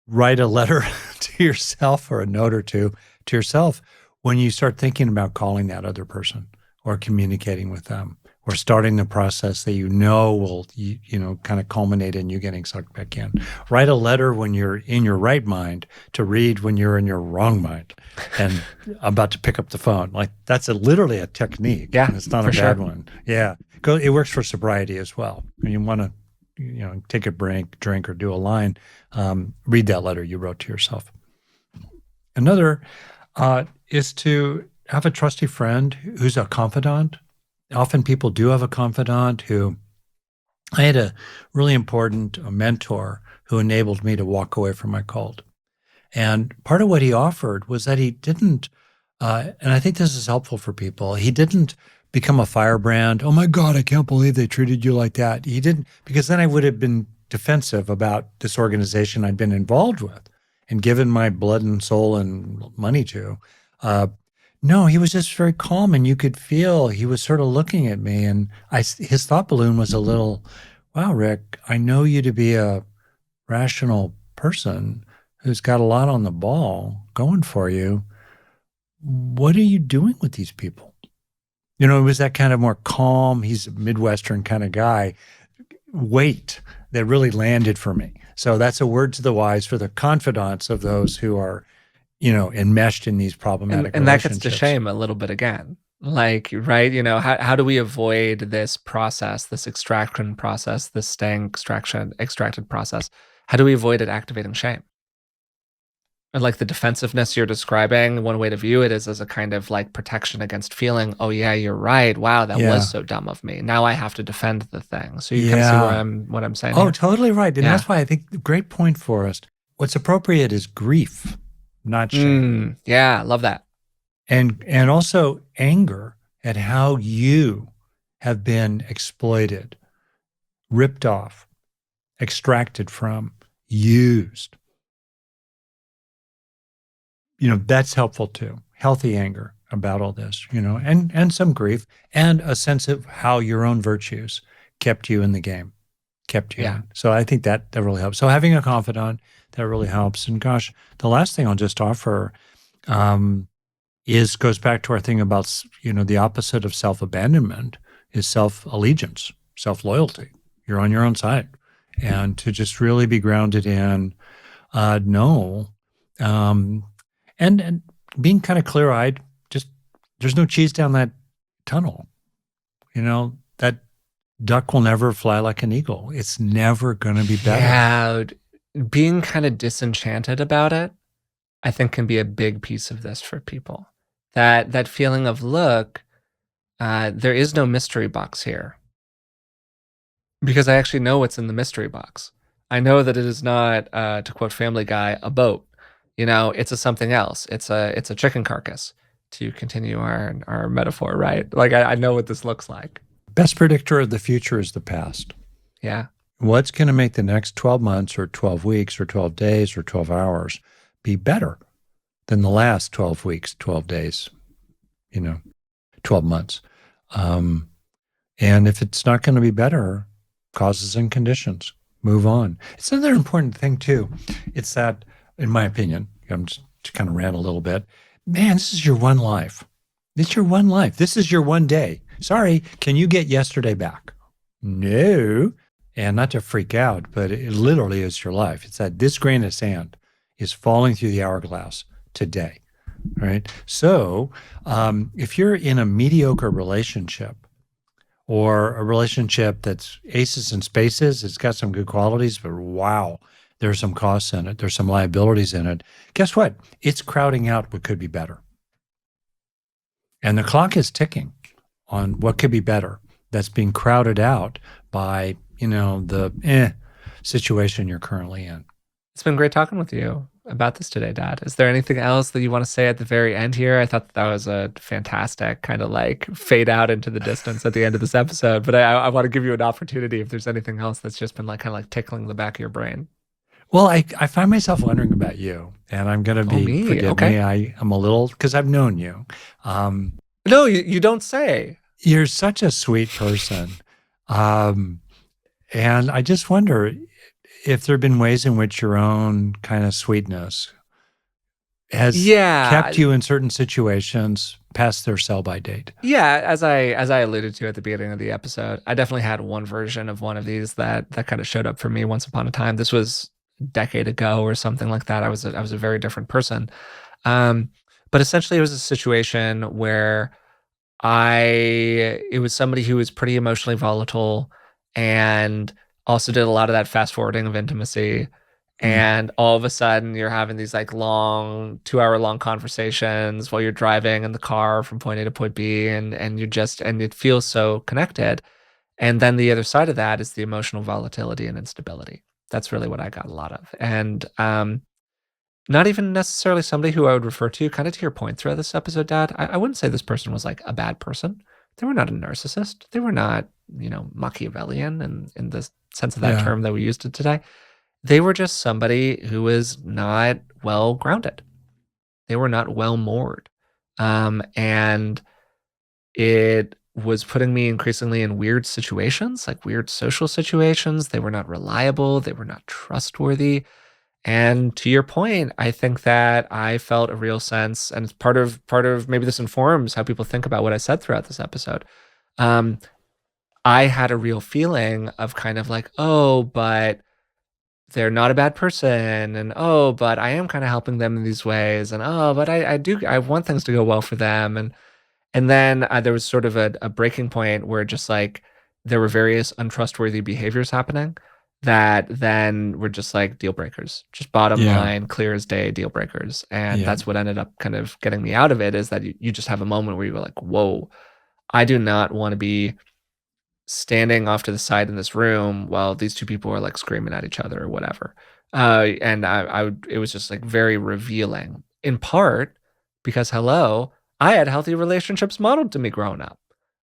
Speaker 2: write a letter to yourself or a note or two to yourself when you start thinking about calling that other person or communicating with them or starting the process that will, kind of culminate in you getting sucked back in. Write a letter when you're in your right mind to read when you're in your wrong mind and about to pick up the phone. Like that's literally a technique.
Speaker 1: Yeah,
Speaker 2: and it's not a bad one. Yeah. It works for sobriety as well. When you want to, take a drink or do a line, read that letter you wrote to yourself. Another is to have a trusty friend who's a confidant. Often people do have a confidant I had a really important mentor who enabled me to walk away from my cult. And part of what he offered was that he didn't, and I think this is helpful for people, he didn't become a firebrand. Oh my God, I can't believe they treated you like that. He didn't, because then I would have been defensive about this organization I'd been involved with and given my blood and soul and money to. No, he was just very calm, and you could feel he was sort of looking at me, and his thought balloon was a little, wow, Rick, I know you to be a rational person who's got a lot on the ball going for you. What are you doing with these people? It was that kind of more calm, he's a Midwestern kind of guy, weight that really landed for me. So that's a word to the wise for the confidants of those who are, enmeshed in these problematic
Speaker 1: and that
Speaker 2: relationships.
Speaker 1: gets to shame a little bit again. Like, right, how do we avoid this process, this extraction process, this staying extracted process? How do we avoid it activating shame? And like the defensiveness you're describing, one way to view it is as a kind of like protection against feeling, oh yeah, you're right. Wow, that was so dumb of me. Now I have to defend the thing. So you can see what I'm saying.
Speaker 2: Oh,
Speaker 1: here.
Speaker 2: Totally right. And that's why I think, great point, Forrest. What's appropriate is grief, not shame.
Speaker 1: Yeah, love that.
Speaker 2: And also anger at how you have been exploited, ripped off, extracted from, used. That's helpful too. Healthy anger about all this, and some grief and a sense of how your own virtues kept you in the game, kept you in. So I think that really helps. So having a confidant, that really helps. And gosh, the last thing I'll just offer goes back to our thing about, the opposite of self-abandonment is self-allegiance, self-loyalty. You're on your own side. And to just really be grounded in and being kind of clear-eyed, just there's no cheese down that tunnel. That duck will never fly like an eagle. It's never going to be better.
Speaker 1: Yeah, being kind of disenchanted about it, I think can be a big piece of this for people. That feeling of, look, there is no mystery box here. Because I actually know what's in the mystery box. I know that it is not, to quote Family Guy, a boat. It's a something else. It's a chicken carcass, to continue our metaphor, right? Like I know what this looks like.
Speaker 2: Best predictor of the future is the past.
Speaker 1: Yeah.
Speaker 2: What's going to make the next 12 months or 12 weeks or 12 days or 12 hours be better than the last 12 weeks, 12 days, 12 months? And if it's not going to be better, causes and conditions, move on. It's another important thing too. It's that, in my opinion, I'm just to kind of rant a little bit. Man, this is your one life. It's your one life. This is your one day. Sorry, can you get yesterday back? No. And not to freak out, but it literally is your life. It's that this grain of sand is falling through the hourglass today, right? So if you're in a mediocre relationship or a relationship that's aces and spaces, it's got some good qualities, but wow, there's some costs in it. There's some liabilities in it. Guess what? It's crowding out what could be better. And the clock is ticking on what could be better. That's being crowded out by, the situation you're currently in.
Speaker 1: It's been great talking with you about this today, Dad. Is there anything else that you want to say at the very end here? I thought that was a fantastic kind of like fade out into the distance at the end of this episode, but I want to give you an opportunity if there's anything else that's just been like kind of like tickling the back of your brain.
Speaker 2: Well, I find myself wondering about you, and I'm going to be, forgive me, I'm a little, because I've known you.
Speaker 1: No, you don't say.
Speaker 2: You're such a sweet person. And I just wonder if there have been ways in which your own kind of sweetness has
Speaker 1: Yeah.
Speaker 2: kept you in certain situations past their sell-by date.
Speaker 1: Yeah, as I alluded to at the beginning of the episode, I definitely had one version of one of these that kind of showed up for me once upon a time. This was a decade ago or something like that. I was a very different person. Um, but essentially it was a situation where it was somebody who was pretty emotionally volatile and also did a lot of that fast forwarding of intimacy.
Speaker 2: Mm.
Speaker 1: And all of a sudden you're having these like long 2 hour long conversations while you're driving in the car from point A to point B, and and it feels so connected. And then the other side of that is the emotional volatility and instability. That's really what I got a lot of. And not even necessarily somebody who I would refer to, kind of to your point throughout this episode, Dad. I wouldn't say this person was like a bad person. They were not a narcissist. They were not, Machiavellian in the sense of that
Speaker 2: Yeah.
Speaker 1: term that we used it today. They were just somebody who was not well grounded. They were not well moored. And it was putting me increasingly in weird situations, like weird social situations. They were not reliable. They were not trustworthy. And to your point, I think that I felt a real sense, and it's part of maybe this informs how people think about what I said throughout this episode. Um, I had a real feeling of kind of like, oh, but they're not a bad person, and oh, but I am kind of helping them in these ways, and oh, but I want things to go well for them, and then there was sort of a breaking point where just like there were various untrustworthy behaviors happening that then were just like deal breakers, just bottom
Speaker 2: Yeah.
Speaker 1: line, clear as day deal breakers. And
Speaker 2: Yeah.
Speaker 1: that's what ended up kind of getting me out of it, is that you just have a moment where you go like, whoa, I do not want to be standing off to the side in this room while these two people are like screaming at each other or whatever. And it was just like very revealing, in part because hello, I had healthy relationships modeled to me growing up.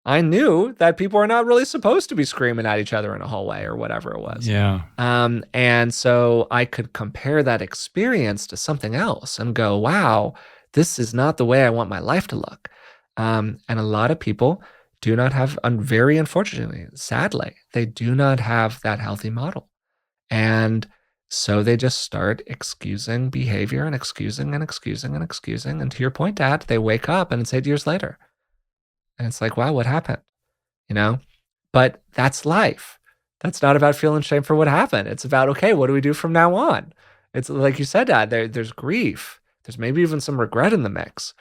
Speaker 1: I knew that people are not really supposed to be screaming at each other in a hallway or whatever it was.
Speaker 2: Yeah.
Speaker 1: And so I could compare that experience to something else and go, wow, this is not the way I want my life to look. And a lot of people do not have, very unfortunately, sadly, they do not have that healthy model. And so they just start excusing behavior and excusing and excusing and excusing. And to your point, Dad, they wake up and it's 8 years later. And it's like, wow, what happened? You know? But that's life. That's not about feeling shame for what happened. It's about, okay, what do we do from now on? It's like you said, Dad, there's grief. There's maybe even some regret in the mix.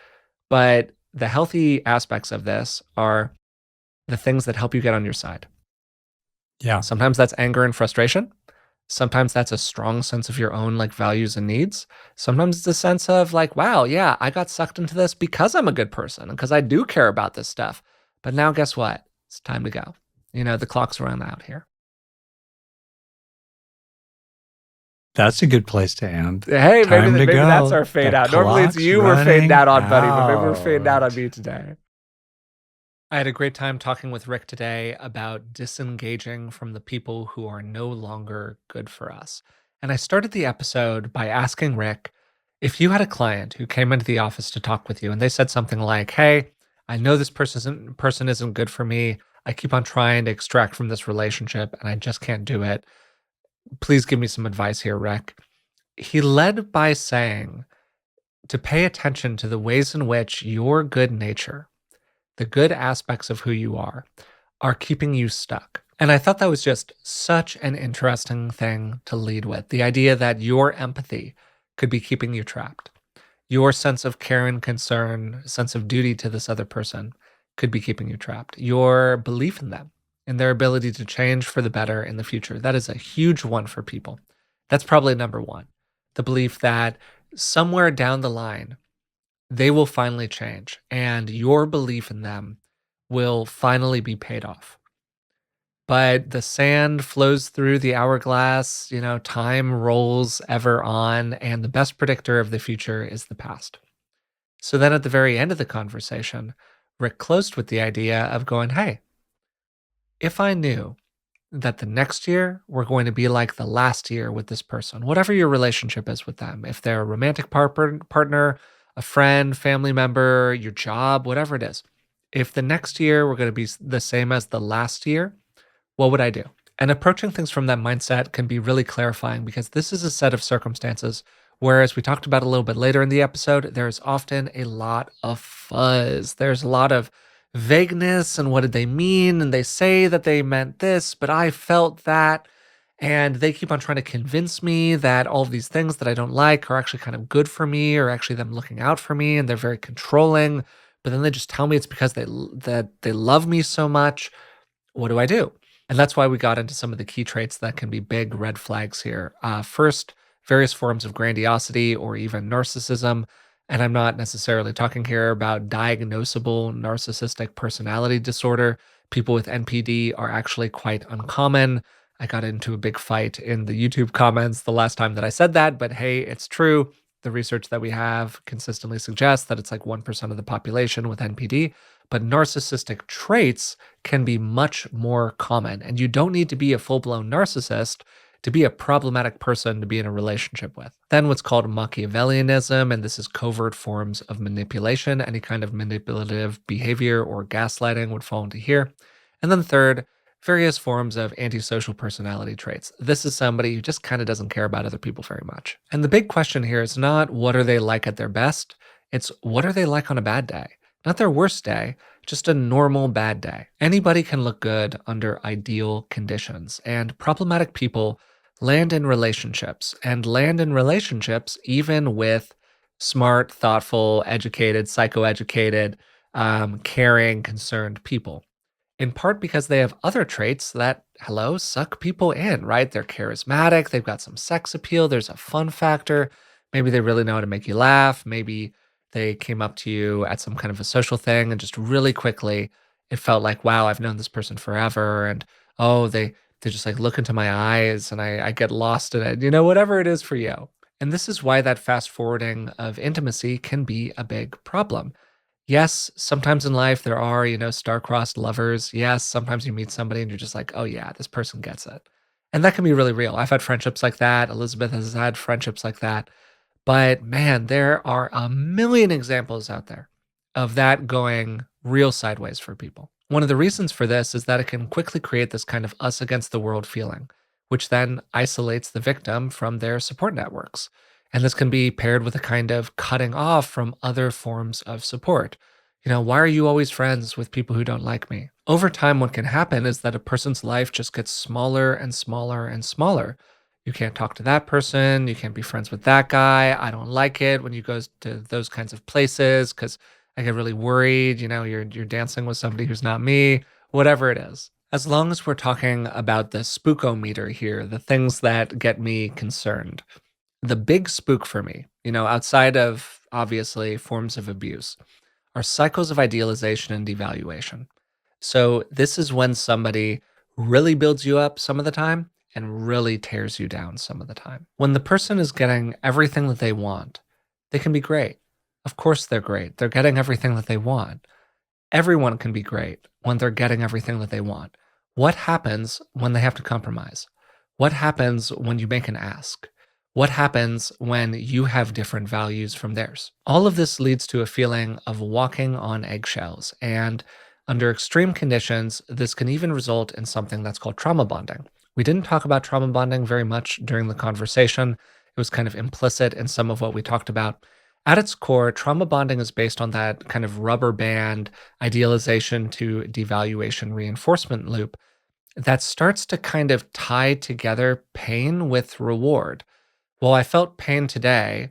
Speaker 1: But the healthy aspects of this are the things that help you get on your side.
Speaker 2: Yeah.
Speaker 1: Sometimes that's anger and frustration. Sometimes that's a strong sense of your own like values and needs. Sometimes it's a sense of like, wow, yeah, I got sucked into this because I'm a good person and because I do care about this stuff. But now guess what? It's time to go. The clock's run out here.
Speaker 2: That's a good place to end.
Speaker 1: Hey, maybe
Speaker 2: go.
Speaker 1: that's our fade
Speaker 2: The
Speaker 1: out. Normally it's
Speaker 2: clock's
Speaker 1: you we're fading out on, buddy, but maybe we're
Speaker 2: running
Speaker 1: fading out on
Speaker 2: out.
Speaker 1: me today. I had a great time talking with Rick today about disengaging from the people who are no longer good for us. And I started the episode by asking Rick, if you had a client who came into the office to talk with you and they said something like, hey, I know this person isn't good for me. I keep on trying to extract from this relationship and I just can't do it. Please give me some advice here, Rick. He led by saying to pay attention to the ways in which your good nature, the good aspects of who you are keeping you stuck. And I thought that was just such an interesting thing to lead with. The idea that your empathy could be keeping you trapped. Your sense of care and concern, sense of duty to this other person could be keeping you trapped. Your belief in them and their ability to change for the better in the future. That is a huge one for people. That's probably number one. The belief that somewhere down the line, they will finally change and your belief in them will finally be paid off. But the sand flows through the hourglass, time rolls ever on, and the best predictor of the future is the past. So then at the very end of the conversation, Rick closed with the idea of going, hey, if I knew that the next year we're going to be like the last year with this person, whatever your relationship is with them, if they're a romantic partner, a friend, family member, your job, whatever it is, if the next year we're going to be the same as the last year, what would I do? And approaching things from that mindset can be really clarifying because this is a set of circumstances where, as we talked about a little bit later in the episode, there's often a lot of fuzz. There's a lot of vagueness and what did they mean? And they say that they meant this, but I felt that. And they keep on trying to convince me that all of these things that I don't like are actually kind of good for me or actually them looking out for me. And they're very controlling. But then they just tell me it's because that they love me so much. What do I do? And that's why we got into some of the key traits that can be big red flags here. First, various forms of grandiosity or even narcissism. And I'm not necessarily talking here about diagnosable narcissistic personality disorder. People with NPD are actually quite uncommon. I got into a big fight in the YouTube comments the last time that I said that, but hey, it's true. The research that we have consistently suggests that it's like 1% of the population with NPD, but narcissistic traits can be much more common. And you don't need to be a full blown narcissist to be a problematic person to be in a relationship with. Then what's called Machiavellianism, and this is covert forms of manipulation. Any kind of manipulative behavior or gaslighting would fall into here. And then third, various forms of antisocial personality traits. This is somebody who just kind of doesn't care about other people very much. And the big question here is not what are they like at their best, it's what are they like on a bad day? Not their worst day, just a normal bad day. Anybody can look good under ideal conditions, and problematic people land in relationships, and land in relationships even with smart, thoughtful, educated, psychoeducated, caring, concerned people. In part because they have other traits that, hello, suck people in, right? They're charismatic, they've got some sex appeal, there's a fun factor. Maybe they really know how to make you laugh. Maybe they came up to you at some kind of a social thing and just really quickly it felt like, wow, I've known this person forever. And oh, they just like look into my eyes and I get lost in it, whatever it is for you. And this is why that fast forwarding of intimacy can be a big problem. Yes, sometimes in life there are, star-crossed lovers. Yes, sometimes you meet somebody and you're just like, oh yeah, this person gets it. And that can be really real. I've had friendships like that. Elizabeth has had friendships like that. But man, there are a million examples out there of that going real sideways for people. One of the reasons for this is that it can quickly create this kind of us against the world feeling, which then isolates the victim from their support networks. And this can be paired with a kind of cutting off from other forms of support. Why are you always friends with people who don't like me? Over time, what can happen is that a person's life just gets smaller and smaller and smaller. You can't talk to that person. You can't be friends with that guy. I don't like it when you go to those kinds of places because I get really worried. You're dancing with somebody who's not me, whatever it is. As long as we're talking about the spookometer here, the things that get me concerned, the big spook for me, outside of obviously forms of abuse, are cycles of idealization and devaluation. So this is when somebody really builds you up some of the time and really tears you down some of the time. When the person is getting everything that they want, they can be great. Of course they're great. They're getting everything that they want. Everyone can be great when they're getting everything that they want. What happens when they have to compromise? What happens when you make an ask? What happens when you have different values from theirs? All of this leads to a feeling of walking on eggshells. And under extreme conditions, this can even result in something that's called trauma bonding. We didn't talk about trauma bonding very much during the conversation. It was kind of implicit in some of what we talked about. At its core, trauma bonding is based on that kind of rubber band idealization to devaluation reinforcement loop that starts to kind of tie together pain with reward. Well, I felt pain today,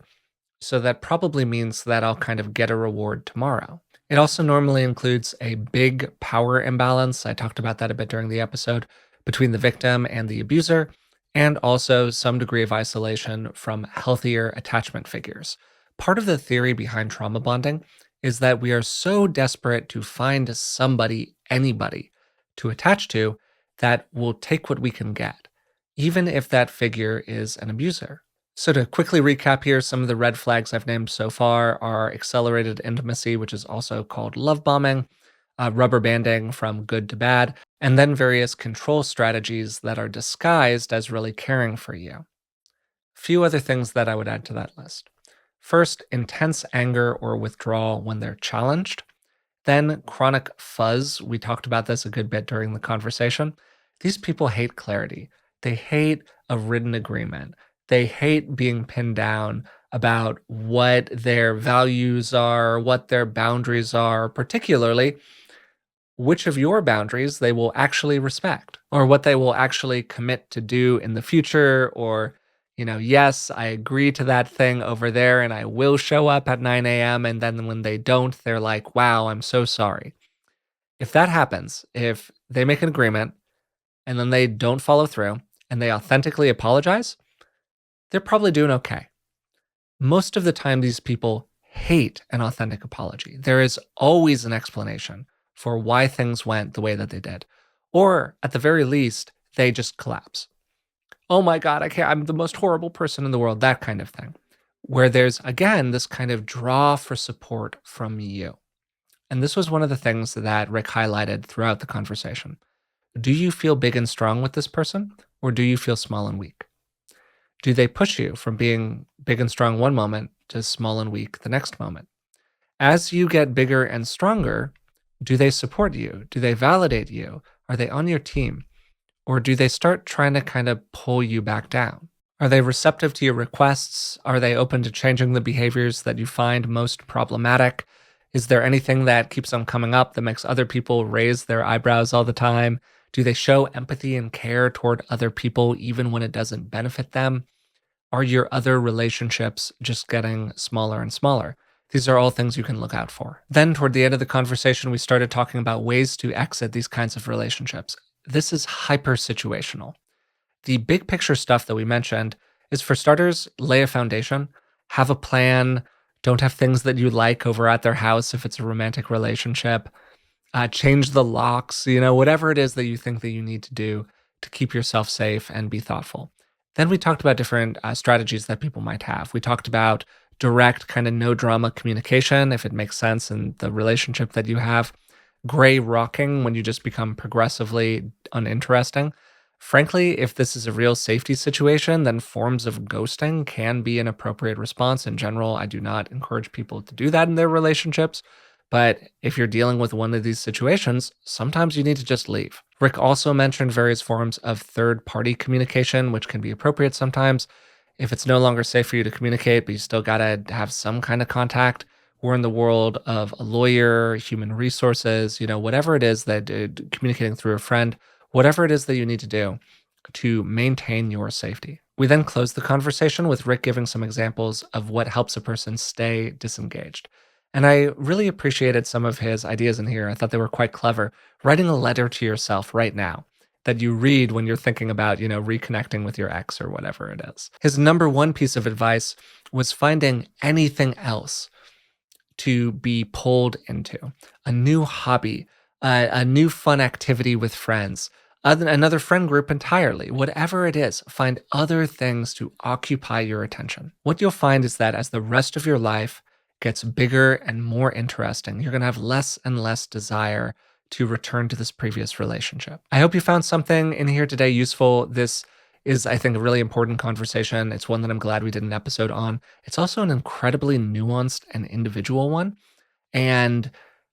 Speaker 1: so that probably means that I'll kind of get a reward tomorrow. It also normally includes a big power imbalance. I talked about that a bit during the episode between the victim and the abuser, and also some degree of isolation from healthier attachment figures. Part of the theory behind trauma bonding is that we are so desperate to find somebody, anybody to attach to that we'll take what we can get, even if that figure is an abuser. So to quickly recap here, some of the red flags I've named so far are accelerated intimacy, which is also called love bombing, rubber banding from good to bad, and then various control strategies that are disguised as really caring for you. A few other things that I would add to that list. First, intense anger or withdrawal when they're challenged. Then chronic fuzz. We talked about this a good bit during the conversation. These people hate clarity. They hate a written agreement. They hate being pinned down about what their values are, what their boundaries are, particularly which of your boundaries they will actually respect or what they will actually commit to do in the future. Or, yes, I agree to that thing over there and I will show up at 9 a.m. And then when they don't, they're like, wow, I'm so sorry. If that happens, if they make an agreement and then they don't follow through and they authentically apologize, they're probably doing okay. Most of the time, these people hate an authentic apology. There is always an explanation for why things went the way that they did. Or at the very least, they just collapse. Oh my God, I can't, I'm the most horrible person in the world, that kind of thing. Where there's, again, this kind of draw for support from you. And this was one of the things that Rick highlighted throughout the conversation. Do you feel big and strong with this person, or do you feel small and weak? Do they push you from being big and strong one moment to small and weak the next moment? As you get bigger and stronger, do they support you? Do they validate you? Are they on your team? Or do they start trying to kind of pull you back down? Are they receptive to your requests? Are they open to changing the behaviors that you find most problematic? Is there anything that keeps them coming up that makes other people raise their eyebrows all the time? Do they show empathy and care toward other people even when it doesn't benefit them? Are your other relationships just getting smaller and smaller? These are all things you can look out for. Then toward the end of the conversation, we started talking about ways to exit these kinds of relationships. This is hyper situational. The big picture stuff that we mentioned is, for starters, lay a foundation, have a plan, don't have things that you like over at their house if it's a romantic relationship, change the locks, whatever it is that you think that you need to do to keep yourself safe and be thoughtful. Then we talked about different strategies that people might have. We talked about direct, kind of no drama communication, if it makes sense in the relationship that you have. Gray rocking, when you just become progressively uninteresting. Frankly, if this is a real safety situation, then forms of ghosting can be an appropriate response. In general, I do not encourage people to do that in their relationships. But if you're dealing with one of these situations, sometimes you need to just leave. Rick also mentioned various forms of third-party communication, which can be appropriate sometimes. If it's no longer safe for you to communicate, but you still got to have some kind of contact, we're in the world of a lawyer, human resources, whatever it is that communicating through a friend, whatever it is that you need to do to maintain your safety. We then closed the conversation with Rick giving some examples of what helps a person stay disengaged. And I really appreciated some of his ideas in here. I thought they were quite clever. Writing a letter to yourself right now that you read when you're thinking about, reconnecting with your ex or whatever it is. His number one piece of advice was finding anything else to be pulled into, a new hobby, a new fun activity with friends, another friend group entirely, whatever it is, find other things to occupy your attention. What you'll find is that as the rest of your life gets bigger and more interesting, you're going to have less and less desire to return to this previous relationship. I hope you found something in here today useful. This is, I think, a really important conversation. It's one that I'm glad we did an episode on. It's also an incredibly nuanced and individual one. And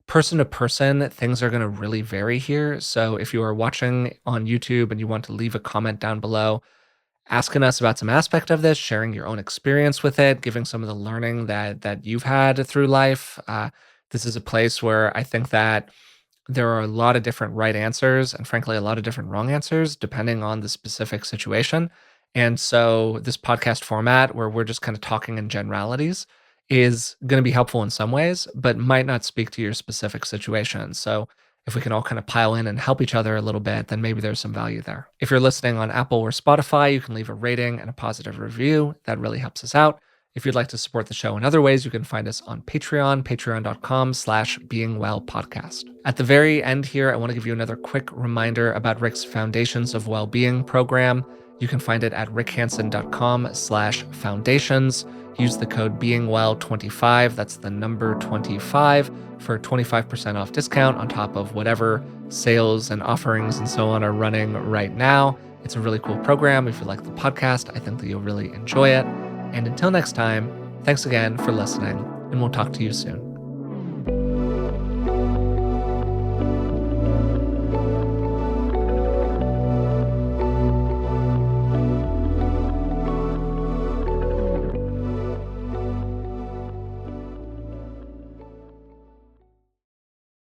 Speaker 1: person to person, things are going to really vary here. So if you are watching on YouTube and you want to leave a comment down below, asking us about some aspect of this, sharing your own experience with it, giving some of the learning that you've had through life. This is a place where I think that there are a lot of different right answers and frankly, a lot of different wrong answers depending on the specific situation. And so this podcast format where we're just kind of talking in generalities is going to be helpful in some ways, but might not speak to your specific situation. So if we can all kind of pile in and help each other a little bit, then maybe there's some value there. If you're listening on Apple or Spotify, you can leave a rating and a positive review. That really helps us out. If you'd like to support the show in other ways, you can find us on Patreon, patreon.com/beingwellpodcast. At the very end here, I want to give you another quick reminder about Rick's Foundations of Wellbeing program. You can find it at rickhanson.com/foundations. Use the code beingwell25, that's the number 25, for 25% off discount on top of whatever sales and offerings and so on are running right now. It's a really cool program. If you like the podcast, I think that you'll really enjoy it. And until next time, thanks again for listening, and we'll talk to you soon.